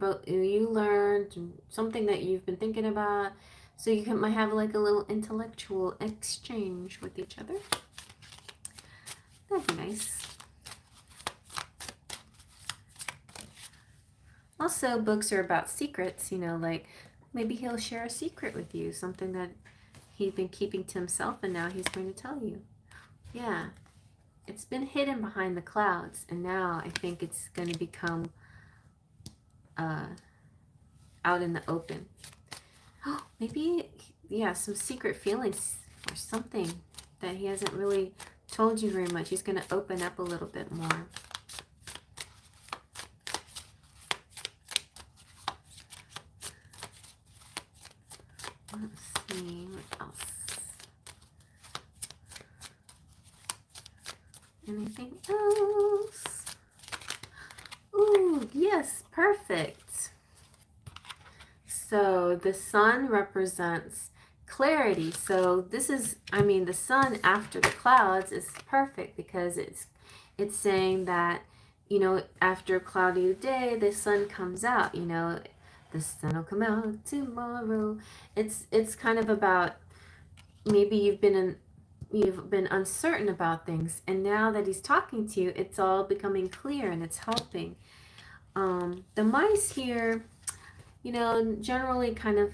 learned, something that you've been thinking about, so you might have like a little intellectual exchange with each other. That'd be nice. Also, books are about secrets, you know, like maybe he'll share a secret with you, something that he's been keeping to himself and now he's going to tell you. Yeah, it's been hidden behind the clouds, and now I think it's going to become out in the open. Oh, maybe, yeah, some secret feelings or something that he hasn't really told you very much. He's going to open up a little bit more. Let's see, what else? Anything else? Ooh, yes, perfect. So the sun represents clarity. So this is, I mean, the sun after the clouds is perfect because it's saying that, you know, after a cloudy day, the sun comes out, you know, the sun will come out tomorrow. It's kind of about maybe you've been uncertain about things, and now that he's talking to you, it's all becoming clear and it's helping. The mice here, you know, generally kind of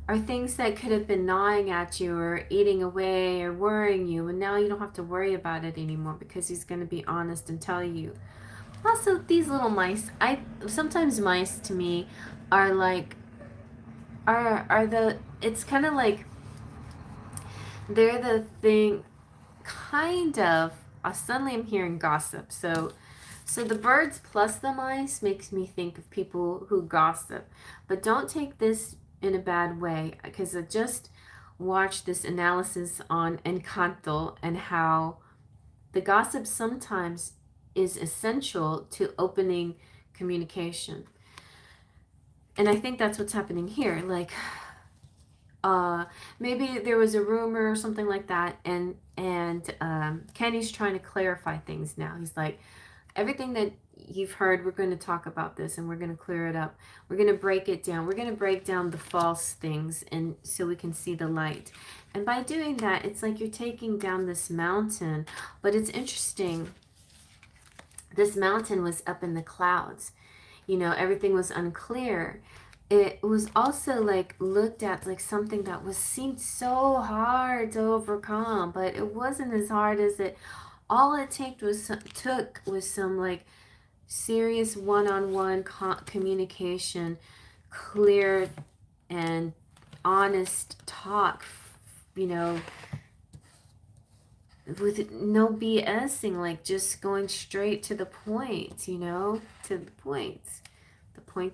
are things that could have been gnawing at you or eating away or worrying you, and now you don't have to worry about it anymore because he's going to be honest and tell you. Also, these little mice, sometimes mice to me are like it's kind of like they're the thing, kind of. Suddenly I'm hearing gossip. So the birds plus the mice makes me think of people who gossip. But don't take this in a bad way, because I just watched this analysis on Encanto and how the gossip sometimes is essential to opening communication. And I think that's what's happening here. Like, maybe there was a rumor or something like that, and Kenny's trying to clarify things now. He's like, everything that you've heard, we're going to talk about this and we're going to clear it up. We're going to break it down. We're going to break down the false things, and so we can see the light. And by doing that, it's like you're taking down this mountain. But it's interesting. This mountain was up in the clouds. You know, everything was unclear. It was also like looked at like something that seemed so hard to overcome, but it wasn't as hard as it. All it took was some like serious one-on-one communication, clear and honest talk, you know, with no BSing, like just going straight to the point, you know, to the point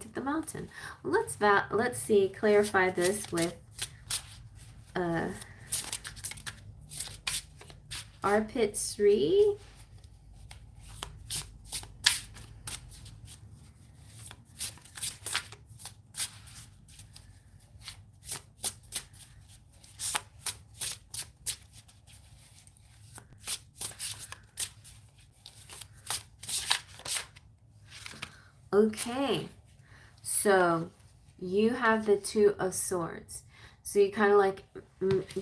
of the mountain. Well, let's see, clarify this with Arpit Sri. Okay, so you have the Two of Swords. So you kind of like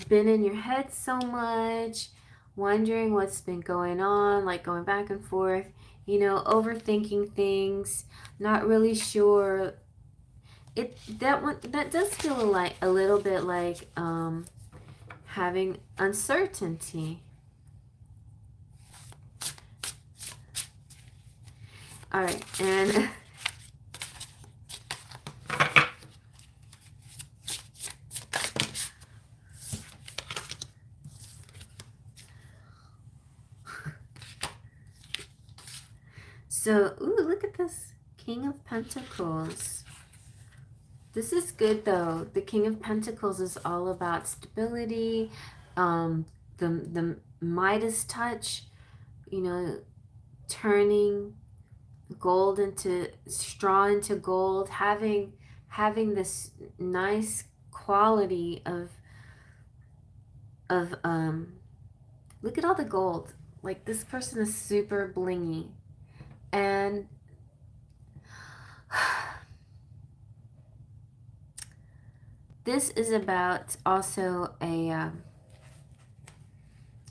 been in your head so much, wondering what's been going on, like going back and forth, you know, overthinking things, not really sure. That does feel like a little bit like having uncertainty. All right, and so, ooh, look at this. King of Pentacles. This is good, though. The King of Pentacles is all about stability, the Midas touch, you know, turning gold into straw into gold, having this nice quality of look at all the gold. Like, this person is super blingy. And this is about also a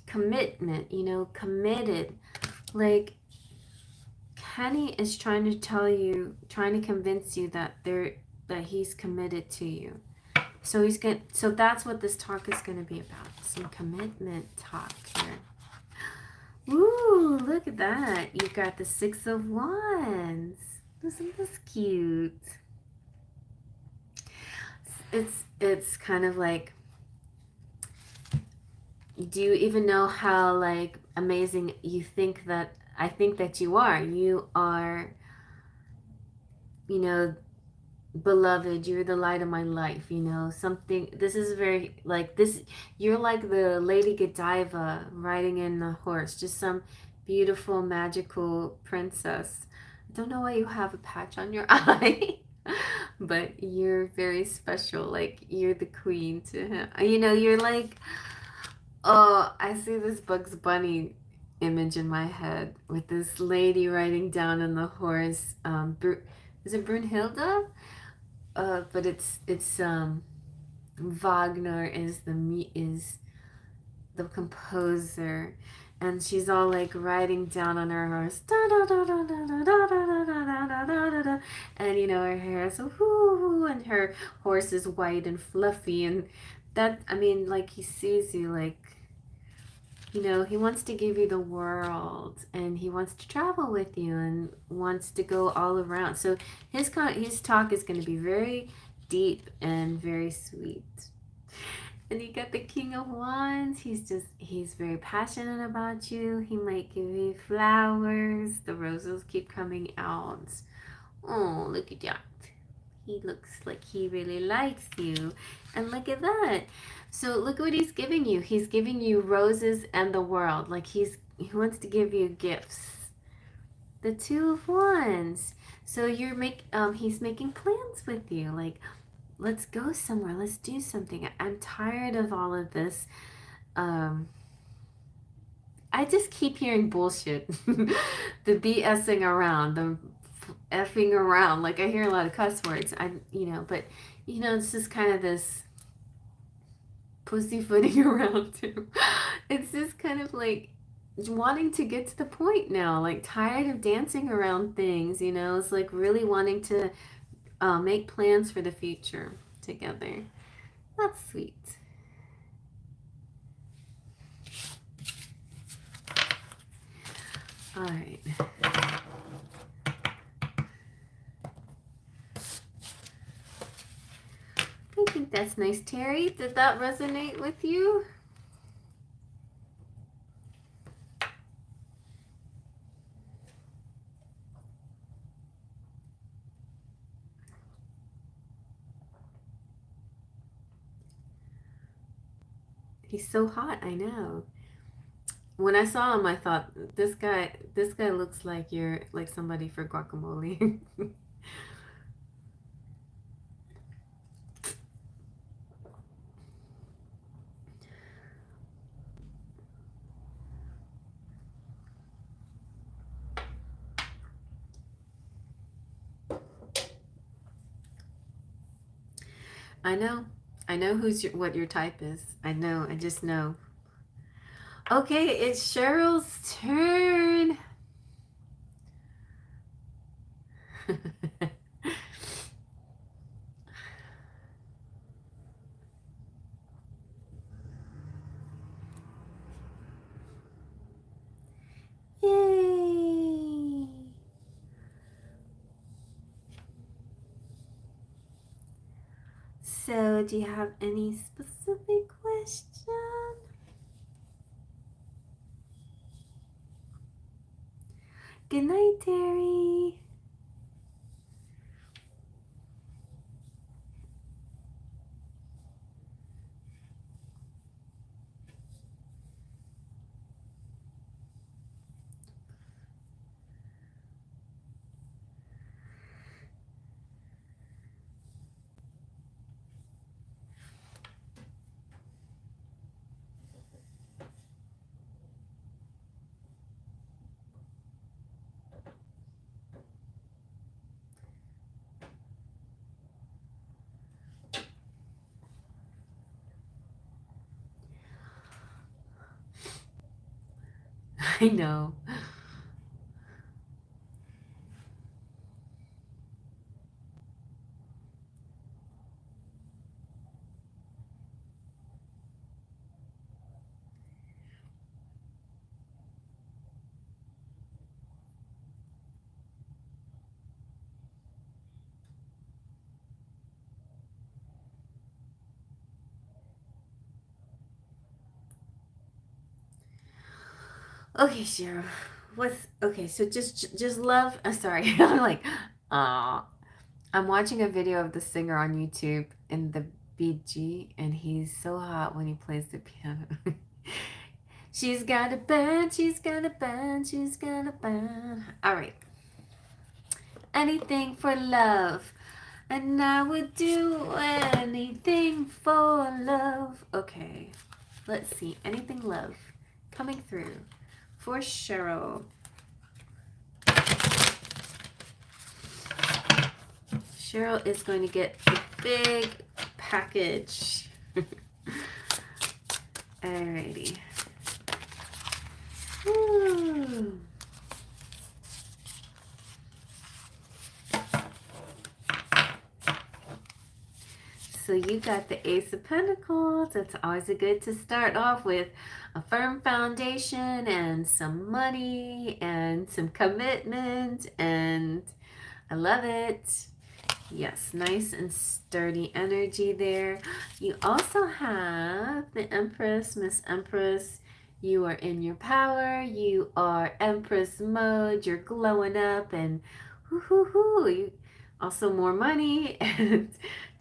commitment, you know, committed. Like Kenny is trying to tell you, trying to convince you that that he's committed to you. So he's going so that's what this talk is going to be about. Some commitment talk here. Ooh, look at that. You got the 6 of Wands. Isn't this cute? It's kind of like, do you even know how like amazing you think that I think that you are? You are, you know, beloved, you're the light of my life, you know, something. This is very like this, you're like the Lady Godiva riding in a horse, just some beautiful magical princess. I don't know why you have a patch on your eye, but you're very special. Like you're the queen to him, you know. You're like, oh, I see this Bugs Bunny image in my head with this lady riding down on the horse. Is it Brunhilde? But it's Wagner is the composer, and she's all like riding down on her horse, and you know her hair is whoo, and her horse is white and fluffy, and that I mean like he sees you like. You know, he wants to give you the world and he wants to travel with you and wants to go all around. So his talk is going to be very deep and very sweet. And you got the King of Wands. He's very passionate about you. He might give you flowers. The roses keep coming out. Oh, look at that. He looks like he really likes you. And look at that. So look what he's giving you. He's giving you roses and the world. Like he wants to give you gifts. The 2 of Wands. So he's making plans with you. Like, let's go somewhere. Let's do something. I'm tired of all of this. I just keep hearing bullshit. The BSing around, the effing around. Like I hear a lot of cuss words. But it's just kind of this pussyfooting around too. It's just kind of like wanting to get to the point now. Like tired of dancing around things. It's like really wanting to make plans for the future together. That's sweet. All right. I think that's nice, Terry. Did that resonate with you? He's so hot, I know. When I saw him, I thought this guy looks like you're like somebody for guacamole. I know. I know what your type is. I know. I just know. Okay, it's Cheryl's turn. Yay! So, do you have any specific question? Good night, Terry. I know. Okay, Cheryl. What's okay? So just love. Sorry, I'm like, I'm watching a video of the singer on YouTube in the BG, and he's so hot when he plays the piano. She's got a band. She's got a band. She's got a band. All right. Anything for love, and I would do anything for love. Okay. Let's see. Anything love coming through for Cheryl. Cheryl is going to get a big package. Alrighty. Woo. So you got the Ace of Pentacles. That's always a good to start off with. A firm foundation and some money and some commitment, and I love it. Yes, nice and sturdy energy there. You also have the Empress, Miss Empress. You are in your power. You are Empress mode. You're glowing up and whoo. You also more money and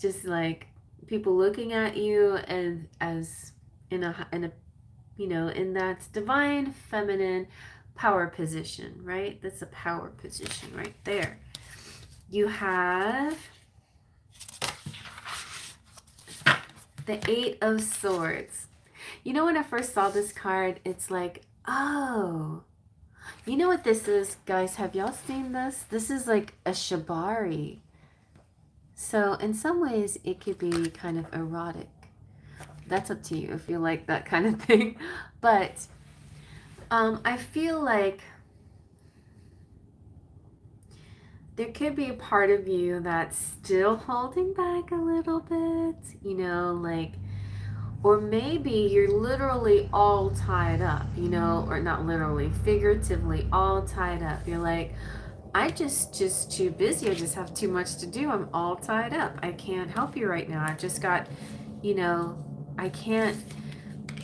just like people looking at you and as in a in that divine feminine power position, right? That's a power position right there. You have the Eight of Swords. You know, when I first saw this card, it's like, oh, you know what this is, guys? Have y'all seen this? This is like a shibari. So in some ways, it could be kind of erotic. That's up to you if you like that kind of thing. But I feel like there could be a part of you that's still holding back a little bit, like, or maybe you're literally all tied up, or not literally, figuratively all tied up. You're like, I just too busy. I just have too much to do. I'm all tied up. I can't help you right now. I've just got, I can't.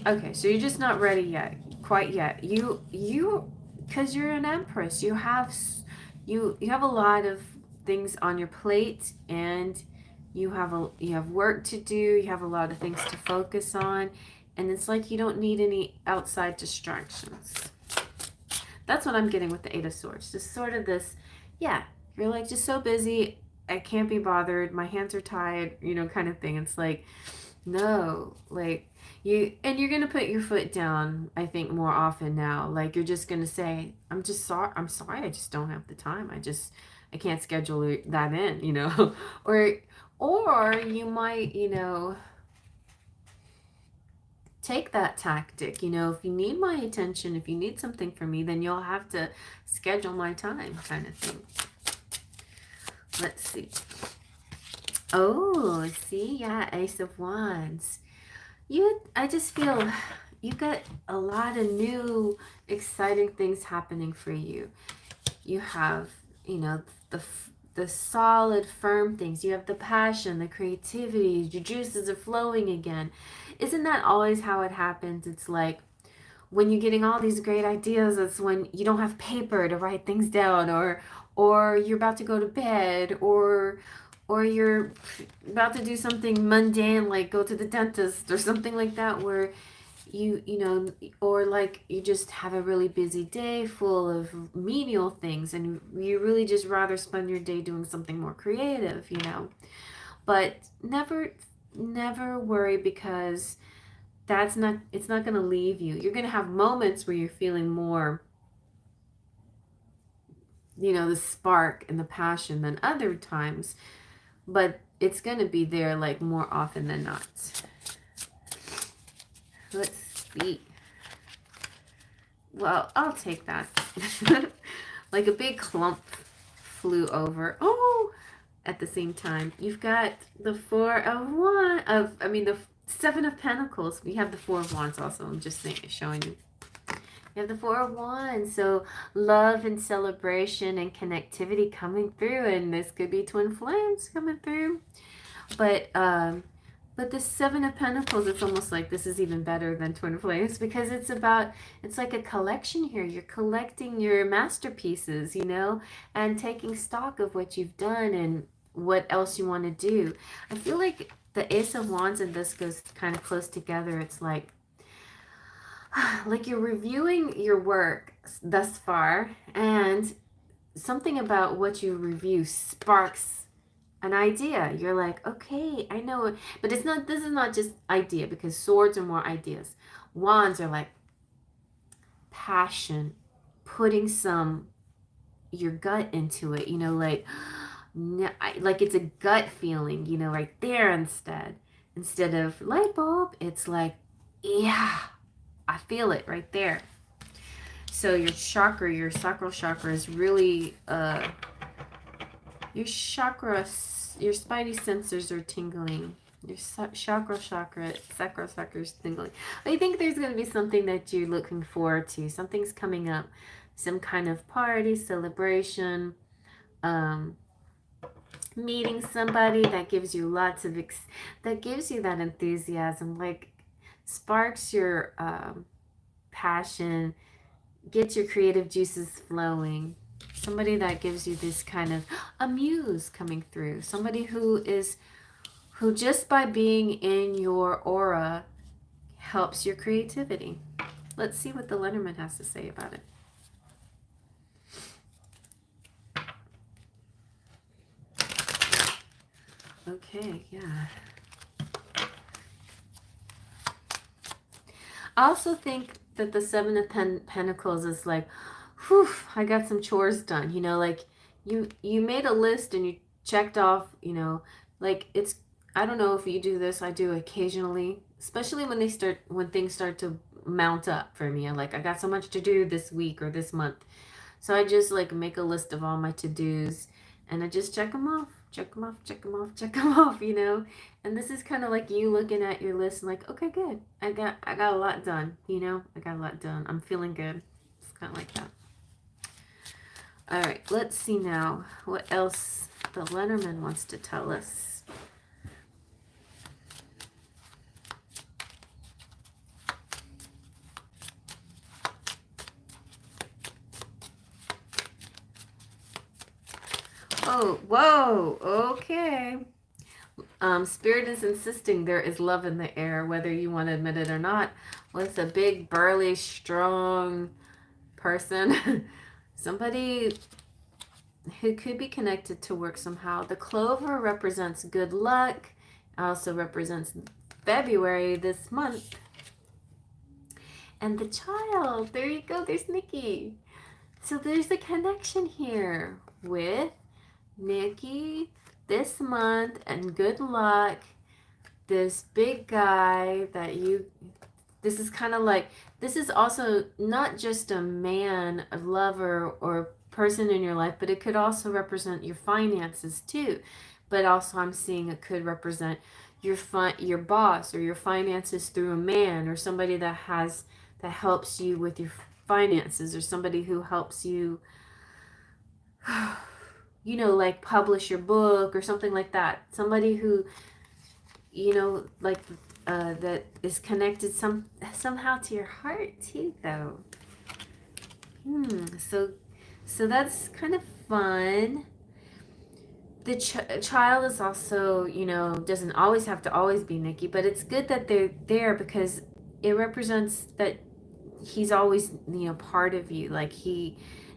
Okay, so you're just not ready yet, quite yet. Because you're an empress. You have a lot of things on your plate, and you have work to do. You have a lot of things to focus on, and it's like you don't need any outside distractions. That's what I'm getting with the Eight of Swords. Just sort of this, yeah, you're like just so busy. I can't be bothered. My hands are tied, kind of thing. It's like, no, like you're going to put your foot down, I think, more often now. Like, you're just going to say, I'm sorry. I just don't have the time. I can't schedule that in, or you might, take that tactic. If you need my attention, if you need something from me, then you'll have to schedule my time, kind of thing. Let's see. Oh, see, yeah, Ace of Wands. I just feel you got a lot of new exciting things happening for you. You have, the solid, firm things. You have the passion, the creativity, your juices are flowing again. Isn't that always how it happens? It's like when you're getting all these great ideas, it's when you don't have paper to write things down, or you're about to go to bed, or you're about to do something mundane like go to the dentist or something like that, where or like you just have a really busy day full of menial things, and you really just rather spend your day doing something more creative, but never worry, because it's not going to leave you. You're going to have moments where you're feeling more, the spark and the passion than other times, but it's going to be there like more often than not. Let's see. Well, I'll take that. Like a big clump flew over. Oh, at the same time, you've got the the Seven of Pentacles. We have the Four of Wands also. I'm just saying, showing you. You have the Four of Wands. So love and celebration and connectivity coming through, and this could be twin flames coming through. But the Seven of Pentacles, it's almost like this is even better than Twin Flames because it's like a collection here. You're collecting your masterpieces, and taking stock of what you've done and what else you want to do. I feel like the Ace of Wands and this goes kind of close together. It's like you're reviewing your work thus far, and something about what you review sparks an idea. You're like, okay, I know it. But this is not just idea, because swords are more ideas. Wands are like passion, putting your gut into it, like it's a gut feeling, right there instead of light bulb. It's like, yeah, I feel it right there. So your sacral chakra is really your spidey sensors are tingling. Your sacral chakra is tingling. I think there's going to be something that you're looking forward to. Something's coming up. Some kind of party, celebration, meeting somebody that gives you that gives you that enthusiasm, like sparks your passion, get your creative juices flowing. Somebody that gives you this kind of a muse coming through. Somebody who just by being in your aura helps your creativity. Let's see what the Lenormand has to say about it. Okay, yeah. I also think that the Seven of Pentacles is like, whew, I got some chores done. Like you made a list and you checked off, like it's, I don't know if you do this, I do occasionally, especially when things start to mount up for me. I got so much to do this week or this month. So I just like make a list of all my to-dos and I just check them off, And this is kind of like you looking at your list and like, okay, good. I got a lot done, I got a lot done. I'm feeling good. It's kind of like that. All right, let's see now what else the Lenormand wants to tell us. Oh, whoa, okay. Spirit is insisting there is love in the air, whether you want to admit it or not. With a big, burly, strong person, somebody who could be connected to work somehow. The clover represents good luck, also represents February this month. And the child, there you go, there's Nikki. So there's a connection here with Nikki this month, and good luck. This big guy this is kind of like, this is also not just a man, a lover, or person in your life, but it could also represent your finances too. But also I'm seeing it could represent your boss or your finances through a man, or somebody that helps you with your finances, or somebody who helps you like publish your book or something like that. Somebody who, that is connected somehow to your heart too, though. So that's kind of fun. The child is also, doesn't always have to always be Nikki, but it's good that they're there because it represents that he's always, part of you. Like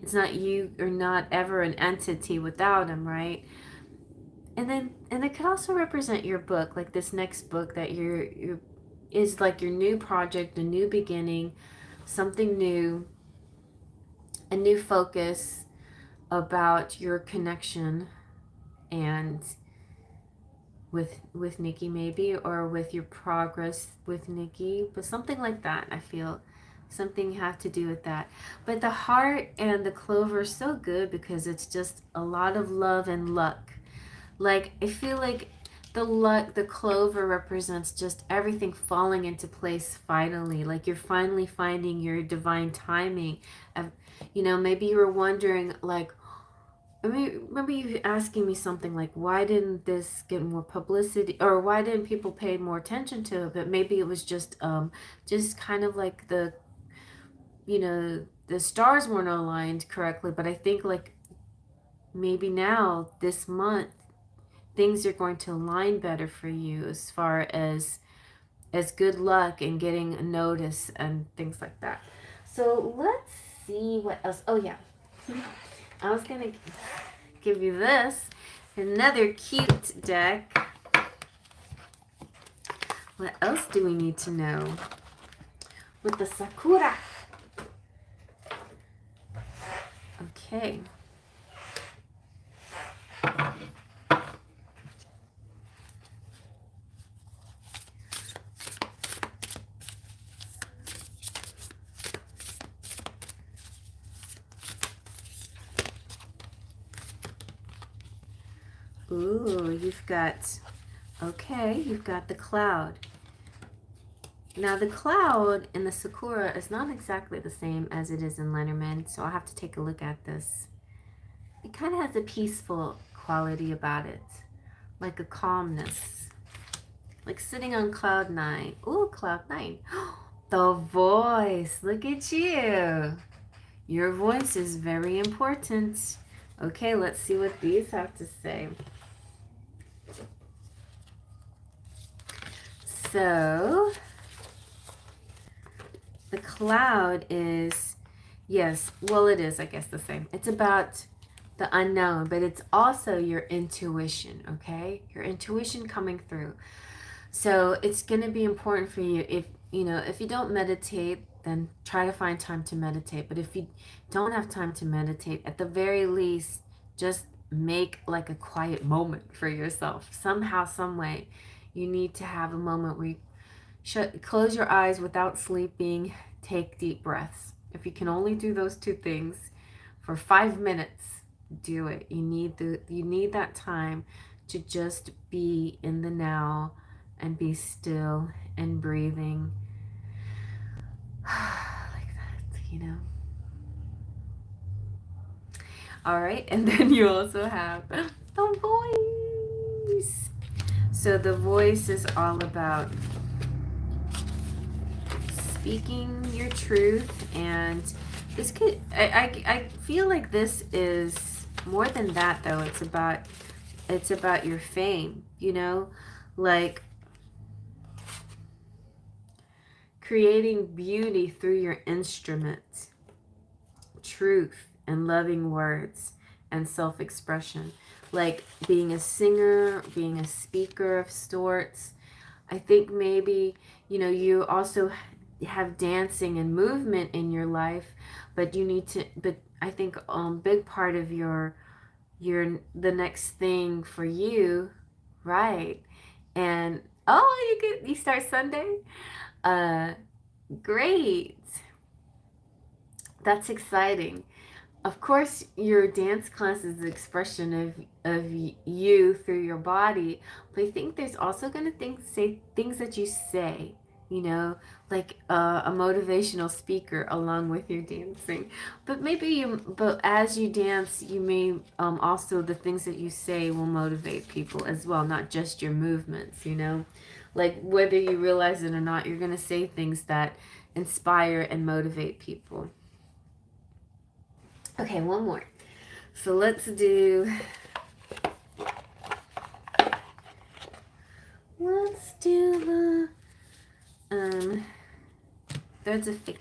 it's not, you are not ever an entity without him, right? And it could also represent your book, like this next book that is like your new project, a new beginning, something new, a new focus about your connection and with Nikki maybe, or with your progress with Nikki, but something like that. I feel Something have to do with that. But the heart and the clover are so good because it's just a lot of love and luck. Like, I feel like the luck, the clover represents just everything falling into place finally. Like you're finally finding your divine timing. You know, maybe you were wondering, like, I mean, remember you asking me something like, why didn't this get more publicity, or why didn't people pay more attention to it? But maybe it was just kind of like the stars weren't aligned correctly. But I think like maybe now this month things are going to align better for you as far as good luck and getting a notice and things like that. So let's see what else. Oh yeah, I was gonna give you this, another cute deck. What else do we need to know with the Sakura? Okay. Ooh, you've got the cloud. Now the cloud in the Sakura is not exactly the same as it is in Lenormand, so I'll have to take a look at this. It kind of has a peaceful quality about it, like a calmness, like sitting on cloud 9. Ooh, cloud 9. The voice, look at you. Your voice is very important. Okay, let's see what these have to say. So, the cloud is, yes, well, it is, I guess, the same. It's about the unknown, but it's also your intuition, okay? Your intuition coming through. So it's going to be important for you if you don't meditate, then try to find time to meditate. But if you don't have time to meditate, at the very least, just make like a quiet moment for yourself. Somehow, some way, you need to have a moment where you close your eyes without sleeping, take deep breaths. If you can only do those two things for 5 minutes, do it. You need that time to just be in the now and be still and breathing like that. All right, and then you also have the voice. So the voice is all about speaking your truth, and this could I feel like this is more than that though. It's about your fame, like creating beauty through your instrument, truth and loving words and self-expression, like being a singer, being a speaker of sorts. I think maybe you also have dancing and movement in your life, but I think big part of the next thing for you, right? And you start Sunday. Great. That's exciting. Of course, your dance class is the expression of you through your body, but I think there's also going to say things that you say, like a motivational speaker along with your dancing. But as you dance, you may also, the things that you say will motivate people as well, not just your movements, like whether you realize it or not, you're going to say things that inspire and motivate people. Okay, one more. So let's do the Threads of Fate.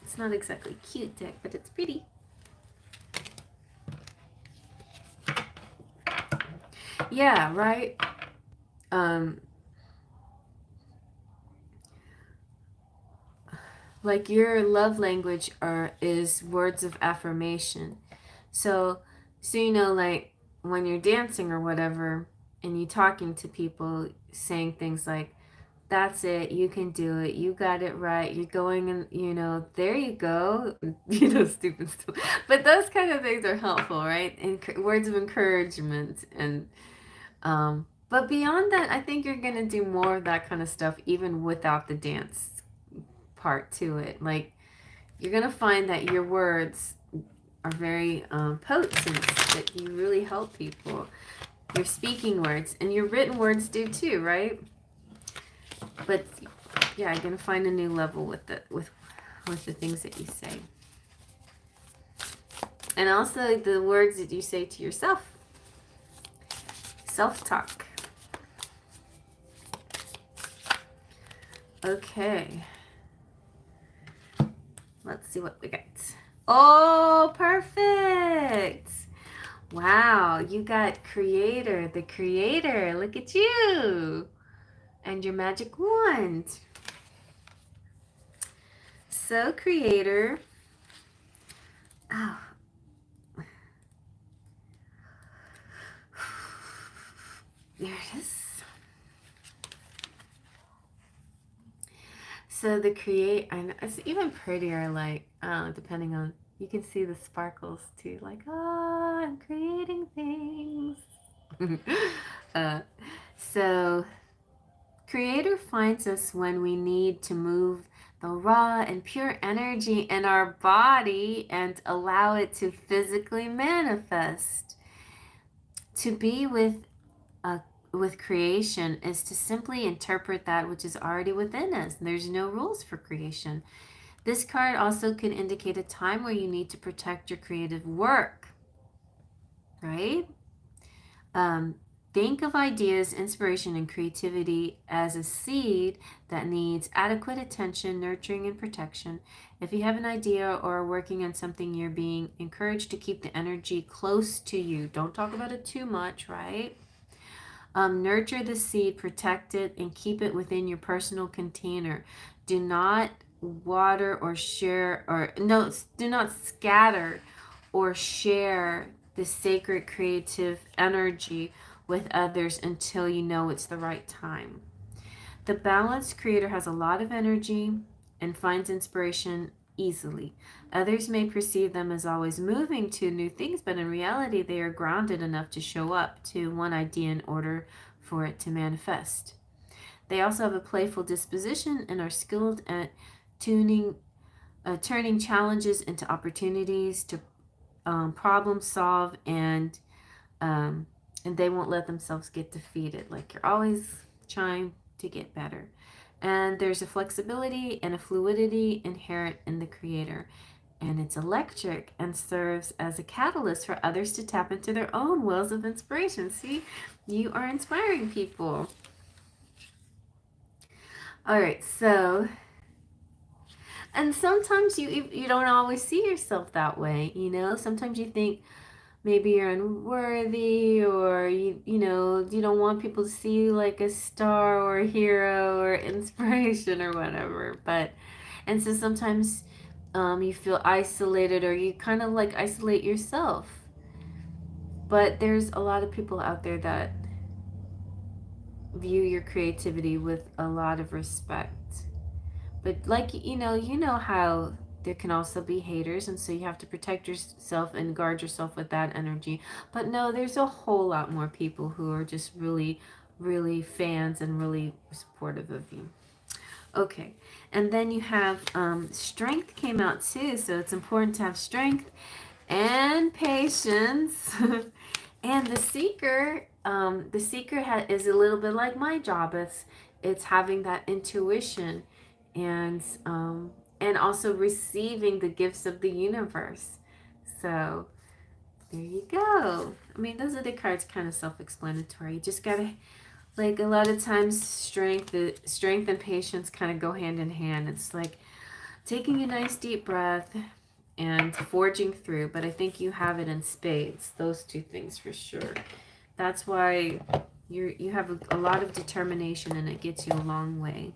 It's not exactly a cute deck, but it's pretty. Yeah, right? Like your love language is words of affirmation. So like when you're dancing or whatever and you're talking to people, saying things like, That's it. You can do it. You got it right. You're going and, you know, there you go. You know, stupid stuff. But those kind of things are helpful, right? Words of encouragement. And, but beyond that, I think you're going to do more of that kind of stuff, even without the dance part to it. Like, you're going to find that your words are very potent, that you really help people. Your speaking words and your written words do too, right? But yeah, you're gonna find a new level with the things that you say, and also the words that you say to yourself. Self-talk. Okay. Let's see what we got. Oh, perfect. Wow, you got creator, the creator. Look at you. And your magic wand. So creator. Oh. There it is. So the create, I know, it's even prettier, like, depending on, you can see the sparkles too, like, oh, I'm creating things. So creator finds us when we need to move the raw and pure energy in our body and allow it to physically manifest. To be with creation is to simply interpret that which is already within us. There's no rules for creation. This card also could indicate a time where you need to protect your creative work, right? Think of ideas, inspiration, and creativity as a seed that needs adequate attention, nurturing, and protection. If you have an idea or are working on something, you're being encouraged to keep the energy close to you. Don't talk about it too much, right? Nurture the seed, protect it, and keep it within your personal container. Do not water or share, or no, do not scatter or share the sacred creative energy with others until you know it's the right time. The balanced creator has a lot of energy and finds inspiration easily. Others may perceive them as always moving to new things, but in reality, they are grounded enough to show up to one idea in order for it to manifest. They also have a playful disposition and are skilled at turning challenges into opportunities to problem solve, and they won't let themselves get defeated. Like, you're always trying to get better. And there's a flexibility and a fluidity inherent in the creator. And it's electric and serves as a catalyst for others to tap into their own wells of inspiration. See, you are inspiring people. All right, so, and sometimes you don't always see yourself that way, you know? Sometimes you think maybe you're unworthy, or you know, you don't want people to see you like a star or a hero or inspiration or whatever. But, and so sometimes you feel isolated, or you kind of like isolate yourself. But there's a lot of people out there that view your creativity with a lot of respect. But like, you know how there can also be haters, and so you have to protect yourself and guard yourself with that energy. But no, there's a whole lot more people who are just really, really fans and really supportive of you. Okay, and then you have strength came out too, so it's important to have strength and patience. And the seeker is a little bit like my job. It's having that intuition, and also receiving the gifts of the universe. So there you go. I mean, those other cards kind of self-explanatory. You just gotta, like, a lot of times strength and patience kind of go hand in hand. It's like taking a nice deep breath and forging through. But I think you have it in spades, those two things for sure. That's why you have a lot of determination, and it gets you a long way.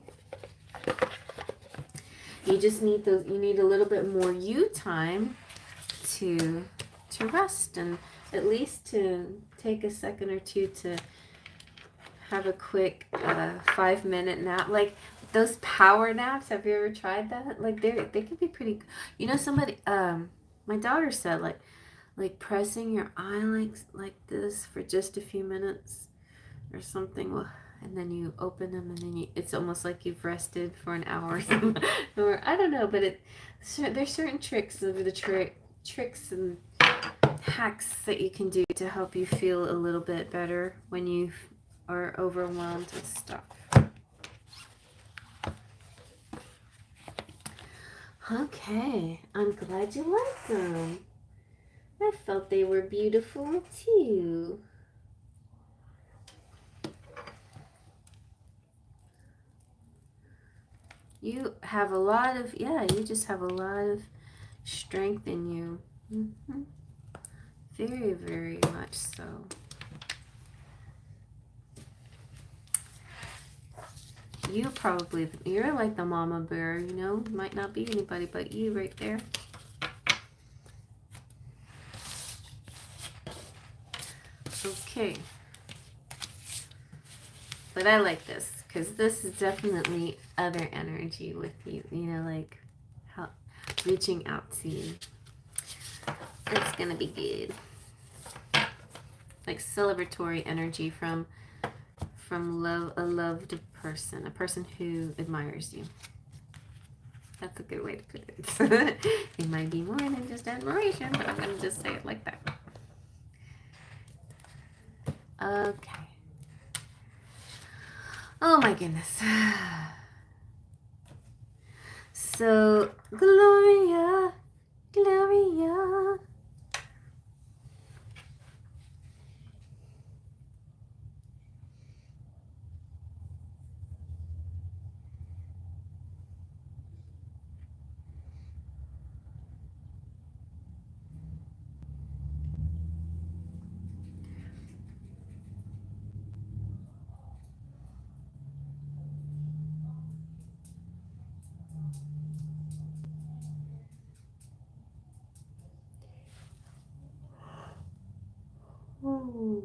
You just need you need a little bit more you time to rest, and at least to take a second or two to have a quick 5-minute nap. Like those power naps, have you ever tried that? Like they can be pretty, you know, somebody my daughter said like pressing your eyelids like this for just a few minutes or something and then you open them and then it's almost like you've rested for an hour or I don't know, but there's certain tricks of the tricks and hacks that you can do to help you feel a little bit better when you are overwhelmed with stuff. Okay, I'm glad you liked them. I felt they were beautiful too. You have a lot of, you just have a lot of strength in you. Very, very much so. You're like the mama bear, you know? Might not be anybody but you right there. Okay. But I like this, because this is definitely other energy with you, you know, like reaching out to you. It's gonna be good. Like celebratory energy from a loved person, a person who admires you. That's a good way to put it. It might be more than just admiration, but I'm gonna just say it like that. Okay. Oh my goodness. So, Gloria, Gloria. Ooh.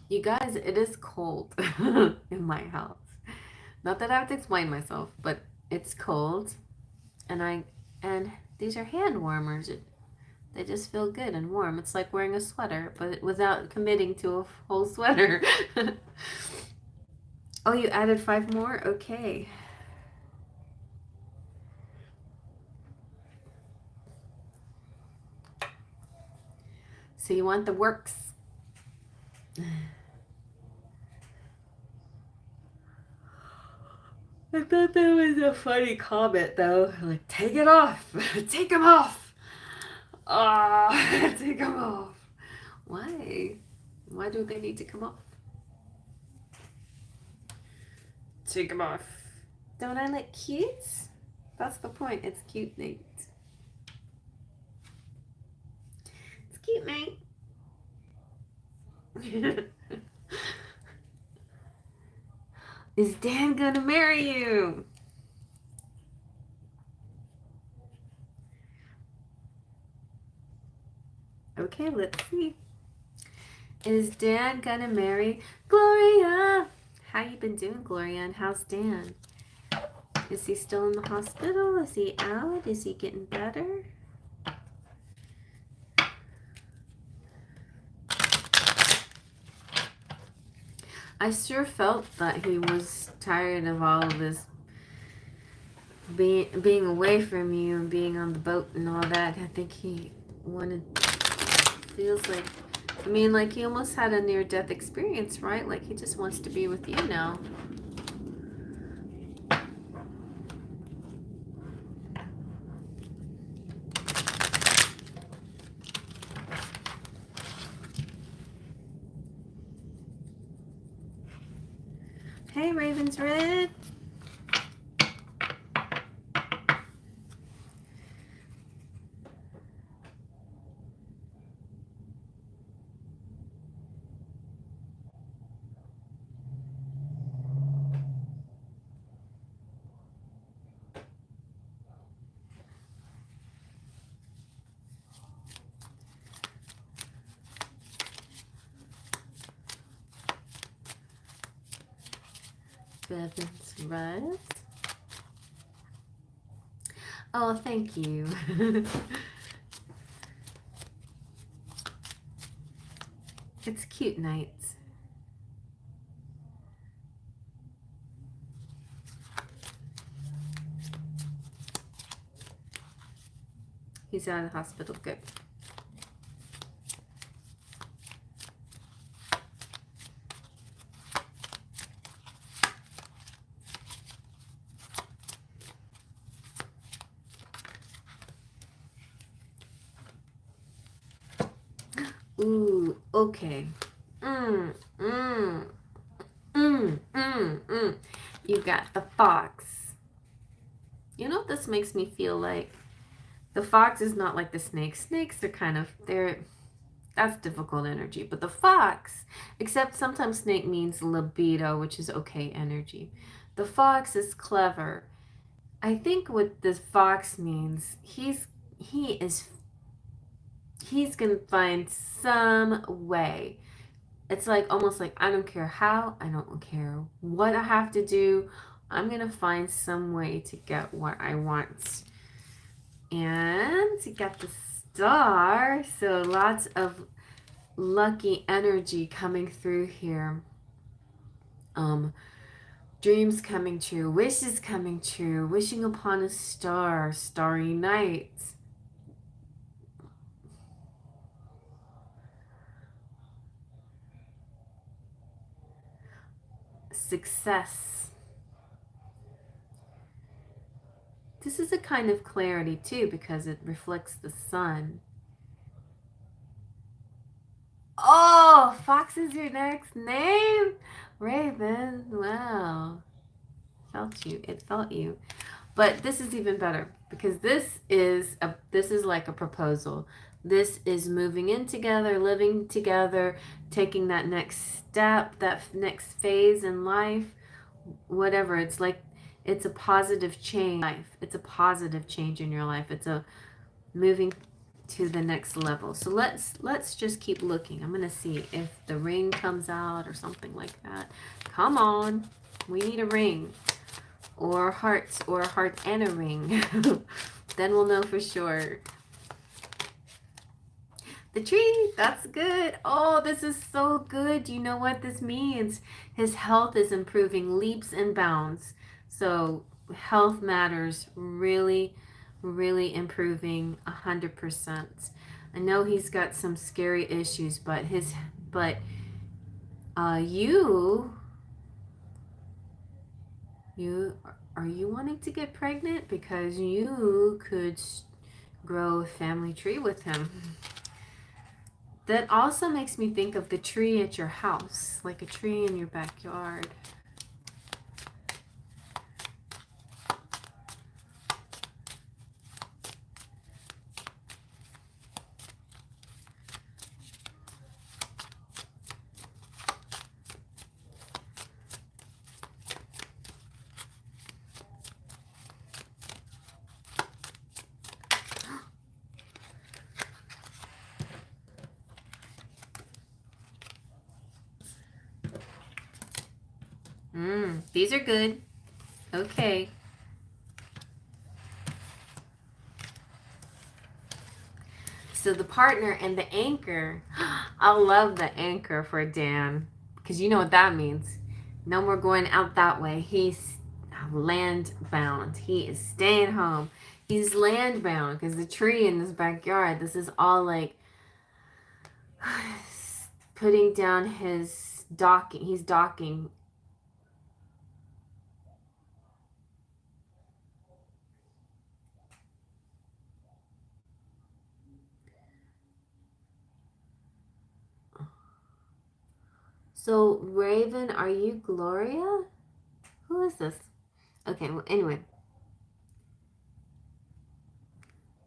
You guys, it is cold in my house. Not that I have to explain myself, but it's cold, and these are hand warmers. They just feel good and warm. It's like wearing a sweater, but without committing to a whole sweater. Oh, you added 5 more? Okay. So you want the works. I thought that was a funny comment, though. Like, take it off. Take them off. Ah, take them off. Why? Why do they need to come off? Take them off. Don't I look cute? That's the point. It's cute, Nate. It's cute, Nate. Is Dan gonna marry you? Okay, let's see. Is Dan gonna marry Gloria? How you been doing, Gloria? And how's Dan? Is he still in the hospital? Is he out? Is he getting better? I sure felt that he was tired of all of this being away from you and being on the boat and all that. I think he feels like, I mean, like he almost had a near-death experience, right? Like he just wants to be with you now. Hey, Raven's Red. Bevan's Rust. Oh, thank you. It's cute nights. He's out of the hospital. Good. Ooh, okay. You got the fox. You know what this makes me feel like? The fox is not like the snake. Snakes are kind of, that's difficult energy. But the fox, except sometimes snake means libido, which is okay energy. The fox is clever. I think what this fox means, he's gonna find some way. It's like almost like, I don't care how, I don't care what I have to do, I'm gonna find some way to get what I want. And you got the star, so lots of lucky energy coming through here. Dreams coming true, wishes coming true, wishing upon a star, starry night. Success. This is a kind of clarity too because it reflects the sun. Oh, Fox is your next name? Raven. Wow. Felt you. It felt you. But this is even better because this is like a proposal. This is moving in together, living together, taking that next step, that next phase in life, whatever. It's like it's a positive change. It's a positive change in your life. It's a moving to the next level. So let's just keep looking. I'm gonna see if the ring comes out or something like that. Come on, we need a ring or hearts or a heart and a ring. Then we'll know for sure. The tree, that's good. Oh, this is so good. You know what this means? His health is improving leaps and bounds. So health matters, really improving 100%. I know he's got some scary issues, but you are you wanting to get pregnant? Because you could grow a family tree with him. That also makes me think of the tree at your house, like a tree in your backyard. These are good. Okay. So the partner and the anchor. I love the anchor for Dan. Because you know what that means. No more going out that way. He's land bound. He is staying home. He's land bound because the tree in his backyard, this is all like putting down his docking. He's docking. So, Raven, are you Gloria? Who is this? Okay, well, anyway.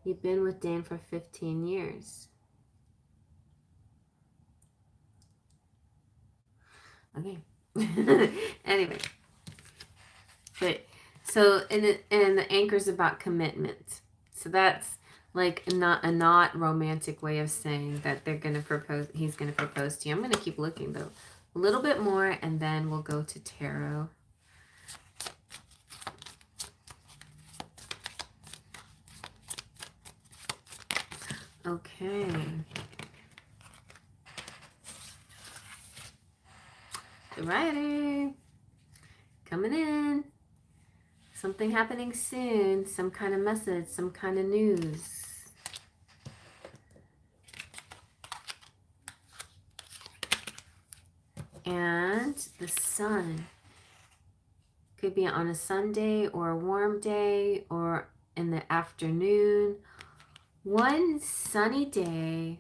You've been with Dan for 15 years. Okay. Anyway. But, so, and the anchor's about commitment. So that's like a not romantic way of saying that they're going to propose, he's going to propose to you. I'm going to keep looking though. A little bit more and then we'll go to tarot. Okay. The rider coming in. Something happening soon. Some kind of message, some kind of news. And the sun. Could be on a Sunday or a warm day or in the afternoon. One sunny day.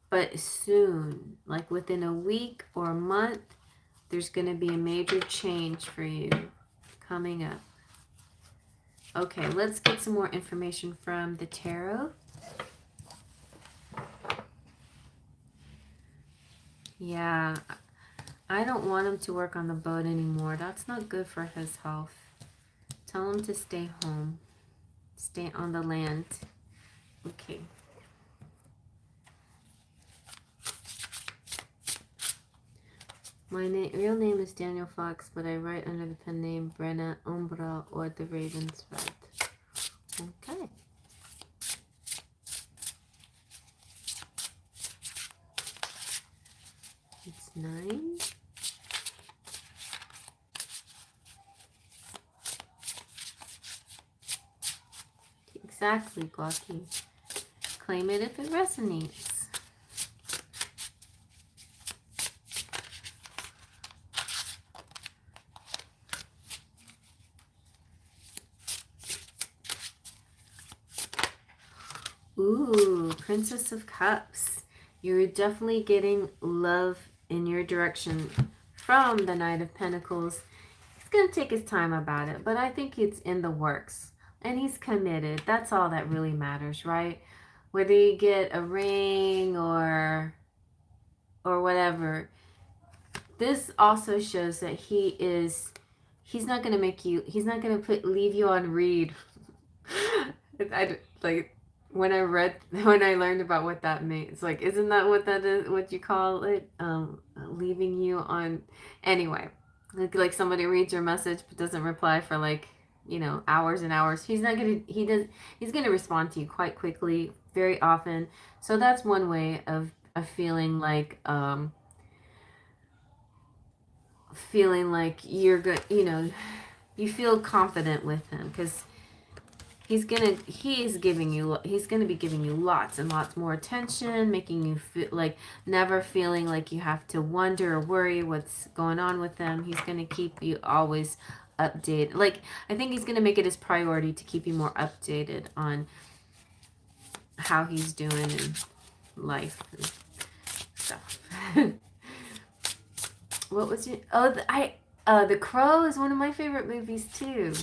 But soon, like within a week or a month, there's going to be a major change for you coming up. Okay, let's get some more information from the tarot. Yeah, I don't want him to work on the boat anymore. That's not good for his health. Tell him to stay home. Stay on the land. Okay. My real name is Daniel Fox, but I write under the pen name Brenna Umbra or the Raven's Red. Okay. It's 9. Exactly, Glocky. Claim it if it resonates. Ooh, Princess of Cups. You're definitely getting love in your direction from the Knight of Pentacles. He's going to take his time about it, but I think it's in the works. And he's committed. That's all that really matters, right? Whether you get a ring or whatever. This also shows that he's not going to make you, he's not going to leave you on read. Like, when I learned about what that means, it's like, isn't that what that is, what you call it? Leaving you on, anyway, like somebody reads your message but doesn't reply for like, hours and hours. He's gonna respond to you quite quickly, very often. So that's one way of feeling like, you're good, you feel confident with him, because he's gonna be giving you lots and lots more attention, making you feel like never feeling like you have to wonder or worry what's going on with them. He's gonna keep you always updated. Like, I think he's gonna make it his priority to keep you more updated on how he's doing in life and stuff. What was your The Crow is one of my favorite movies too.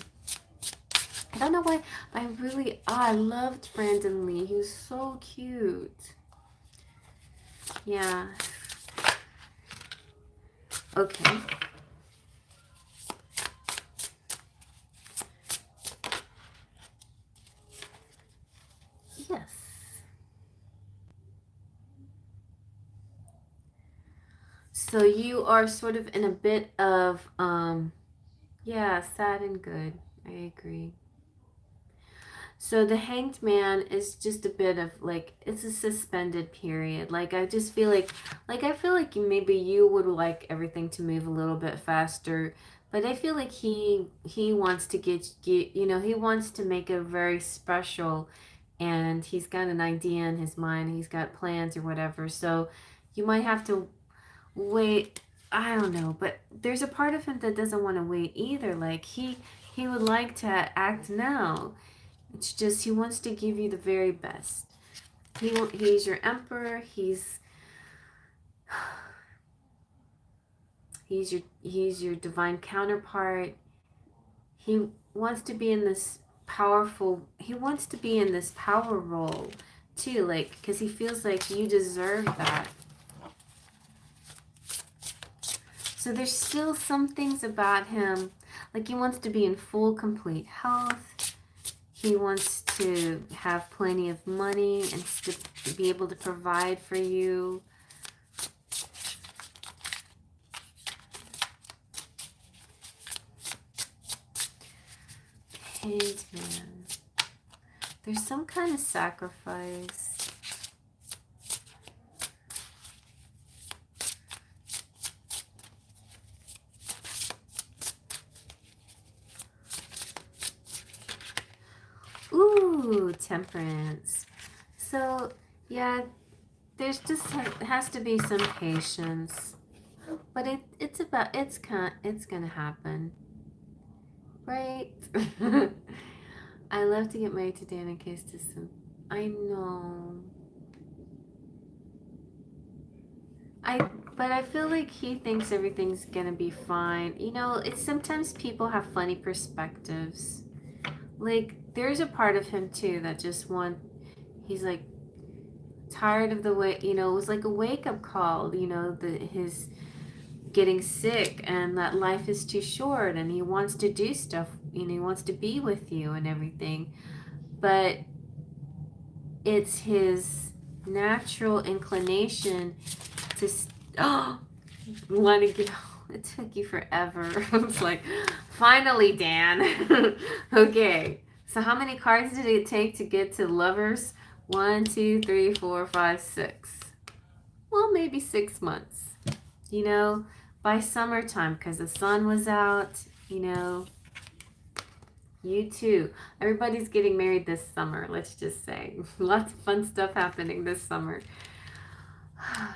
I don't know why. I loved Brandon Lee. He was so cute. Yeah. Okay. Yes. So you are sort of in a bit of, yeah, sad and good. I agree. So the Hanged Man is just a bit of like, it's a suspended period. Like, I just feel like maybe you would like everything to move a little bit faster, but I feel like he wants to get he wants to make it very special, and he's got an idea in his mind. He's got plans or whatever. So you might have to wait. I don't know, but there's a part of him that doesn't want to wait either. Like, he would like to act now. It's just he wants to give you the very best. He's your emperor. He's your divine counterpart. He wants to be in this powerful. He wants to be in this power role too, like, because he feels like you deserve that. So there's still some things about him, like he wants to be in full, complete health. He wants to have plenty of money and to be able to provide for you. Hanged Man. There's some kind of sacrifice. Ooh, Temperance. So, yeah, there's just has to be some patience. But it's gonna happen. Right? I love to get married to Dan in case to some. I know. But I feel like he thinks everything's gonna be fine. You know, it's sometimes people have funny perspectives. Like there's a part of him too that just he's like tired of the way, you know, it was like a wake up call, you know, his getting sick and that life is too short and he wants to do stuff, you know, he wants to be with you and everything. But it's his natural inclination to want to get. It took you forever. I was like, finally, Dan. Okay. So how many cards did it take to get to lovers? 1, 2, 3, 4, 5, 6. Well, maybe 6 months. You know, by summertime, because the sun was out. You know, you too. Everybody's getting married this summer. Let's just say, lots of fun stuff happening this summer.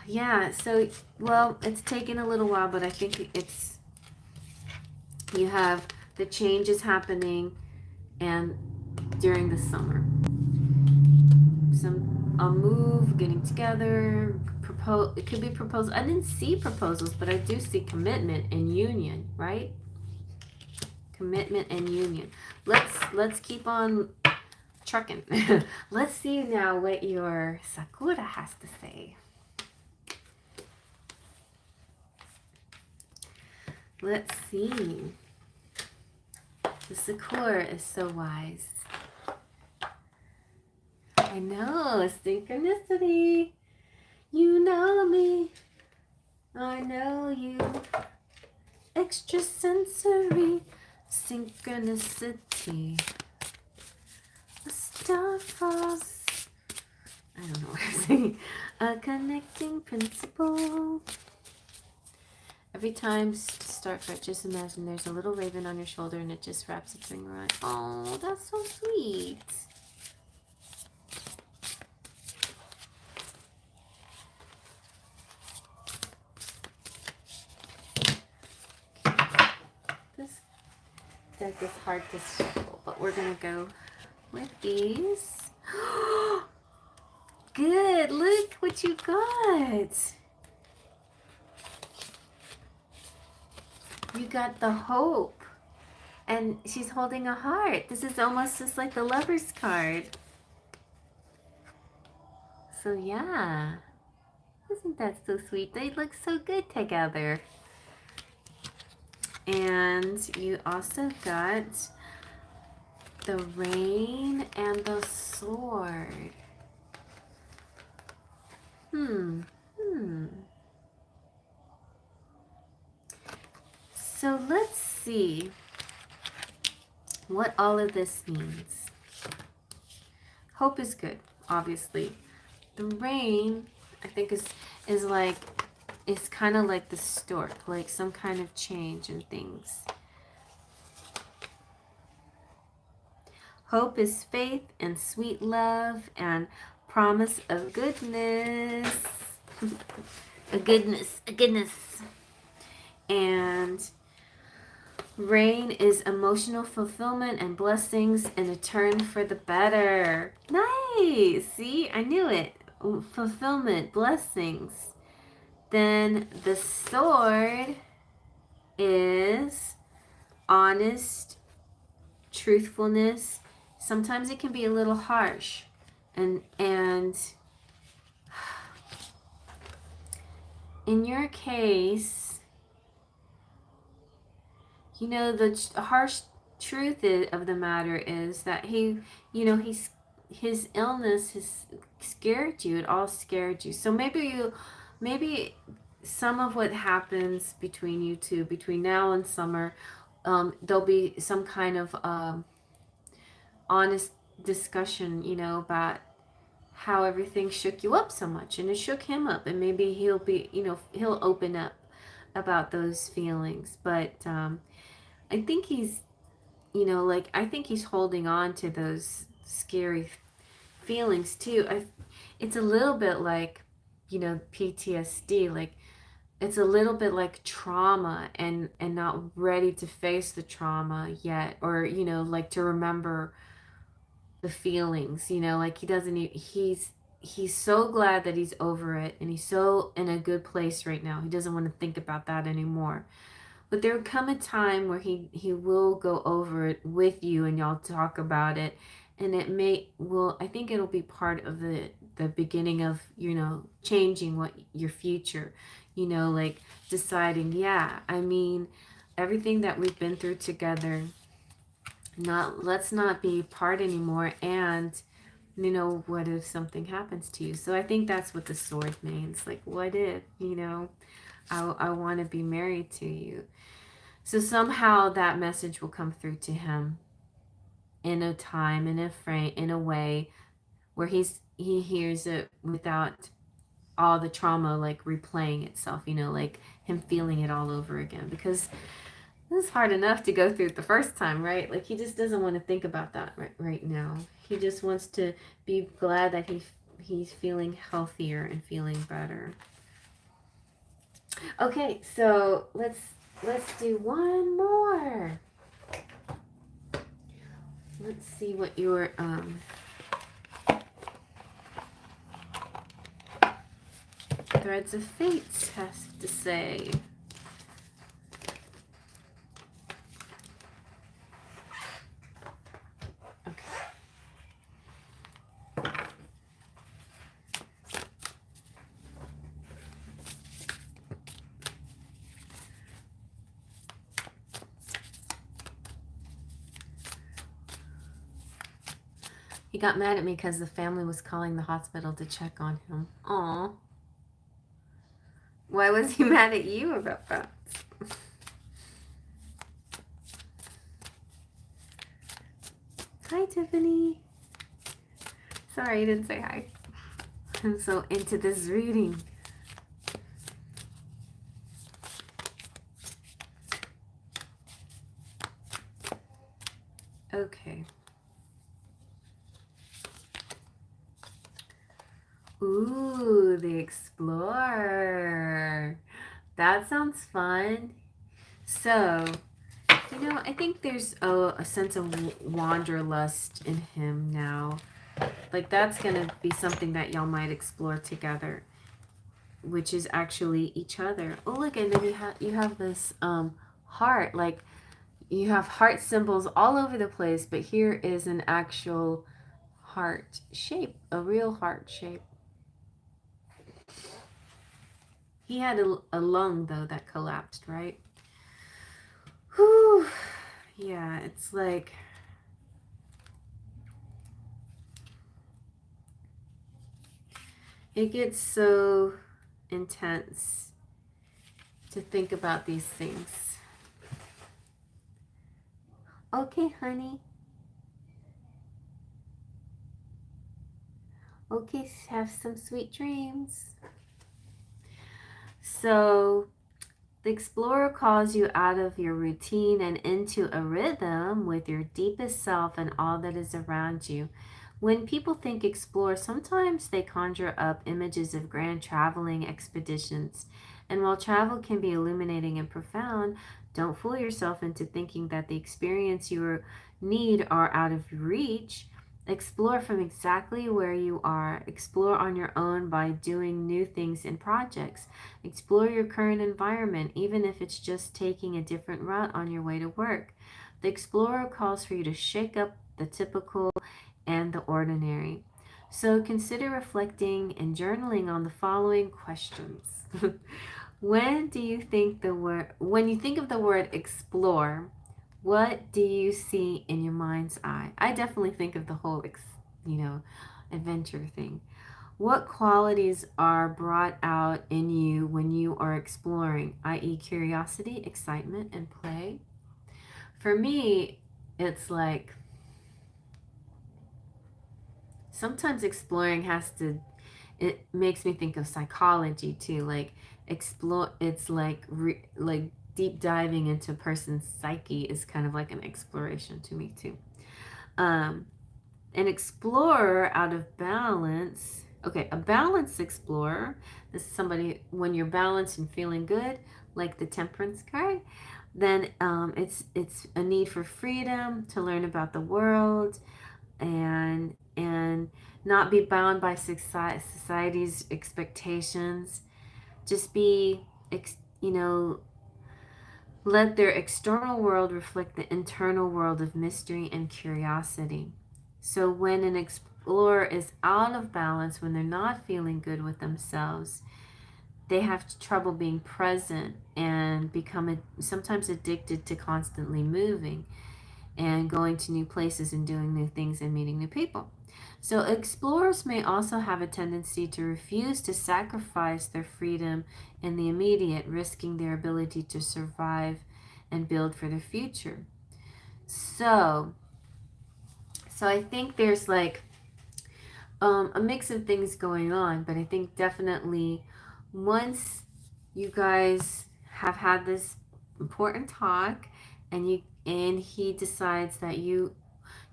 Yeah, so, well, it's taken a little while, but I think you have the changes happening and during the summer. A move, getting together, it could be proposal. I didn't see proposals, but I do see commitment and union, right? Commitment and union. Let's keep on trucking. Let's see now what your Sakura has to say. Let's see. The Sakura is so wise. I know, synchronicity. You know me. I know you. Extrasensory synchronicity. A star falls. I don't know what I'm saying. A connecting principle. Every time start fresh, just imagine there's a little raven on your shoulder and it just wraps its ring around. Oh, that's so sweet. This deck is hard to shuffle, but we're going to go with these. Good, look what you got. You got the hope. And she's holding a heart. This is almost just like the Lover's card. So yeah. Isn't that so sweet? They look so good together. And you also got the rain and the sword. So let's see what all of this means. Hope is good, obviously. The rain, I think, is like, it's kind of like the stork, like some kind of change in things. Hope is faith and sweet love and promise of goodness. a goodness. And rain is emotional fulfillment and blessings in a turn for the better. Nice. See, I knew it. Fulfillment, blessings. Then the sword is honest, truthfulness. Sometimes it can be a little harsh. And in your case, you know, the harsh truth of the matter is that his illness has scared you. It all scared you. So maybe some of what happens between you two, between now and summer, there'll be some kind of honest discussion, you know, about how everything shook you up so much, and it shook him up, and maybe he'll be, you know, he'll open up about those feelings. But I think he's, you know, like, I think he's holding on to those scary feelings too. It's a little bit like, you know, PTSD, like it's a little bit like trauma, and not ready to face the trauma yet, or, you know, like to remember the feelings, you know, like he doesn't he's so glad that he's over it, and he's so in a good place right now. He doesn't want to think about that anymore. But there will come a time where he will go over it with you, and y'all talk about it, and I think it'll be part of the beginning of, you know, changing what your future, you know, like deciding, yeah, I mean, everything that we've been through together, not let's not be apart anymore. And you know, what if something happens to you? So I think that's what the sword means. Like, what if, you know, I want to be married to you. So somehow that message will come through to him in a time, in a frame, in a way where he hears it without all the trauma like replaying itself, you know, like him feeling it all over again. Because this is hard enough to go through it the first time, right? Like he just doesn't want to think about that right now. He just wants to be glad that he's feeling healthier and feeling better. Okay, so let's do one more. Let's see what your Threads of Fate has to say. He got mad at me because the family was calling the hospital to check on him. Aw. Why was he mad at you about that? Hi, Tiffany. Sorry, I didn't say hi. I'm so into this reading. Okay. Ooh, the Explorer. That sounds fun. So, you know, I think there's a sense of wanderlust in him now. Like, that's going to be something that y'all might explore together, which is actually each other. Oh, look, and then you have this heart. Like, you have heart symbols all over the place, but here is an actual heart shape, a real heart shape. He had a lung, though, that collapsed, right? Whew. Yeah, it's like... It gets so intense to think about these things. Okay, honey. Okay, have some sweet dreams. So, the Explorer calls you out of your routine and into a rhythm with your deepest self and all that is around you. When people think explore, sometimes they conjure up images of grand traveling expeditions. And while travel can be illuminating and profound, don't fool yourself into thinking that the experience you need are out of reach. Explore from exactly where you are. Explore on your own by doing new things and projects. Explore your current environment, even if it's just taking a different route on your way to work. The Explorer calls for you to shake up the typical and the ordinary. So consider reflecting and journaling on the following questions. When you think of the word explore, what do you see in your mind's eye? I definitely think of the whole, adventure thing. What qualities are brought out in you when you are exploring, i.e., curiosity, excitement, and play? For me, it's like sometimes exploring has to, it makes me think of psychology too. Like explore, it's like like deep diving into a person's psyche is kind of like an exploration to me too. Um, an explorer out of balance. Okay, a balanced explorer. This is somebody when you're balanced and feeling good, like the Temperance card. Then it's a need for freedom to learn about the world and not be bound by society's expectations. Just be, you know, let their external world reflect the internal world of mystery and curiosity. So when an explorer is out of balance, when they're not feeling good with themselves, they have trouble being present and become sometimes addicted to constantly moving and going to new places and doing new things and meeting new people. So, explorers may also have a tendency to refuse to sacrifice their freedom in the immediate, risking their ability to survive and build for the future. So, I think there's like a mix of things going on, but I think definitely once you guys have had this important talk and he decides that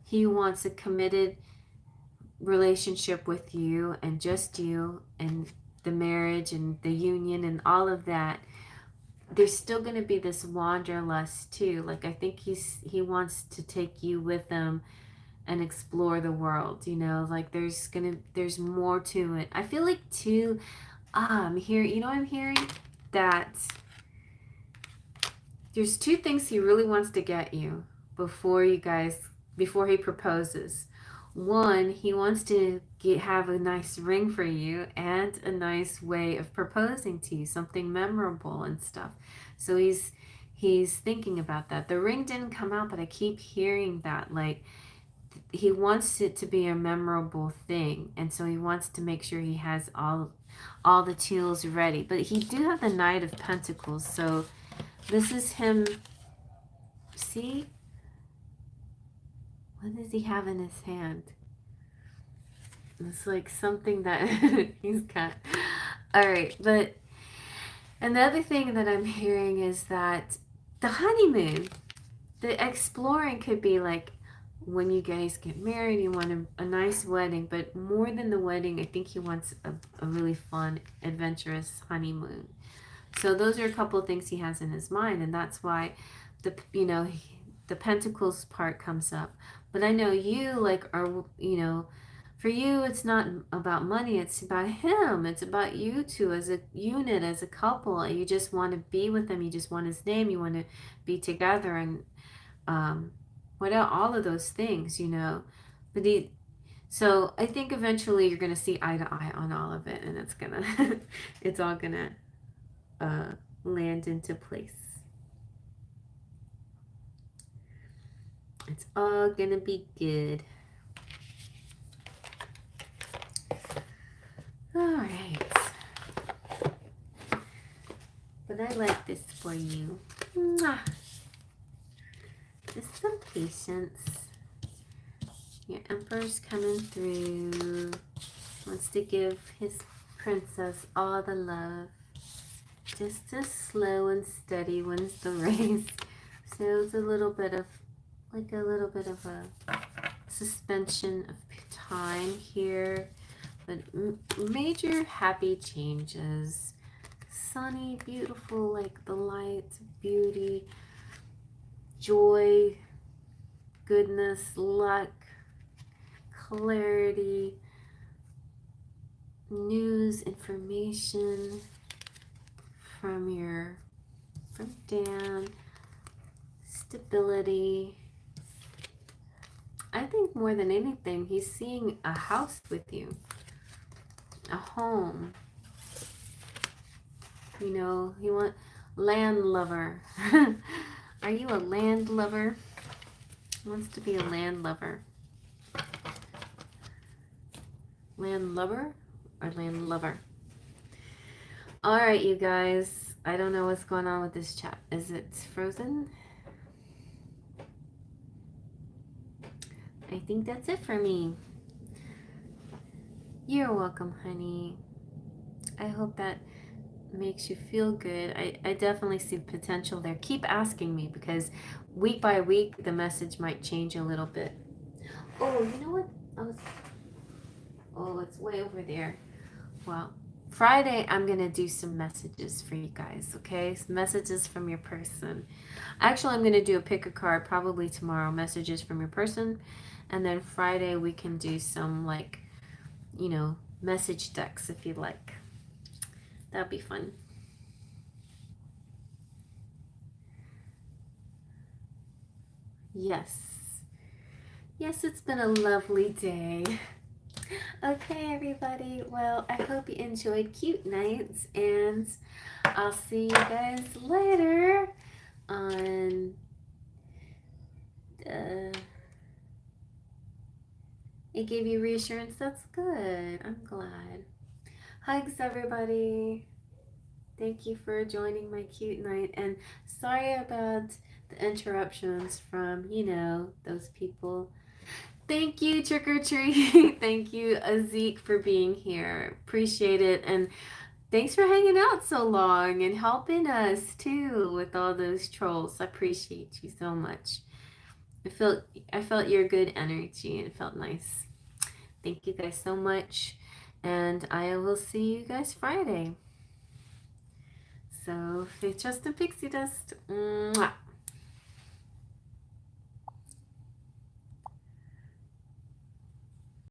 he wants a committed relationship with you and just you and the marriage and the union and all of that, there's still going to be this wanderlust too. Like I think he wants to take you with him and explore the world, you know, like there's more to it. I feel like too, I'm hearing, you know, I'm hearing that there's two things he really wants to get you before before he proposes. One, he wants to have a nice ring for you and a nice way of proposing to you, something memorable and stuff. So he's thinking about that. The ring didn't come out, but I keep hearing that, like, he wants it to be a memorable thing, and so he wants to make sure he has all the tools ready. But he do have the Knight of Pentacles, so this is him. See, what does he have in his hand? It's like something that he's got. All right, but another thing that I'm hearing is that the honeymoon, the exploring could be like when you guys get married, you want a nice wedding, but more than the wedding, I think he wants a really fun, adventurous honeymoon. So those are a couple of things he has in his mind, and that's why the Pentacles part comes up. But I know you for you it's not about money, it's about him. It's about you two as a unit, as a couple. You just want to be with him. You just want his name. You want to be together and all of those things, But so I think eventually you're gonna see eye to eye on all of it, and it's gonna, it's all gonna land into place. It's all gonna be good. All right. But I like this for you. Mwah. Just some patience. Your Emperor's coming through. Wants to give his princess all the love. Just a slow and steady wins the race. So it's a little bit of a suspension of time here. But major happy changes. Sunny, beautiful, like the light, beauty, joy, goodness, luck, clarity, news, information from Dan, stability. I think more than anything, he's seeing a house with you, a home. He land lover. Are you a land lover? He wants to be a land lover. Land lover or land lover? All right, you guys. I don't know what's going on with this chat. Is it frozen? I think that's it for me. You're welcome, honey. I hope that makes you feel good. I definitely see potential there. Keep asking me because week by week the message might change a little bit. Oh, you know what? Oh, it's way over there. Well, Friday I'm gonna do some messages for you guys, okay? Some messages from your person. Actually, I'm gonna do a pick a card probably tomorrow, messages from your person, and then Friday we can do some like, message decks if you like. That'd be fun. Yes. Yes, it's been a lovely day. Okay, everybody. Well, I hope you enjoyed Cute Nights, and I'll see you guys later on. It gave you reassurance. That's good. I'm glad. Hugs, everybody. Thank you for joining my cute night. And sorry about the interruptions from, those people. Thank you, Trick or Treat. Thank you, Azik, for being here. Appreciate it. And thanks for hanging out so long and helping us too with all those trolls. I appreciate you so much. I felt your good energy and it felt nice. Thank you guys so much. And I will see you guys Friday. So, faith, trust, and pixie dust. Mwah.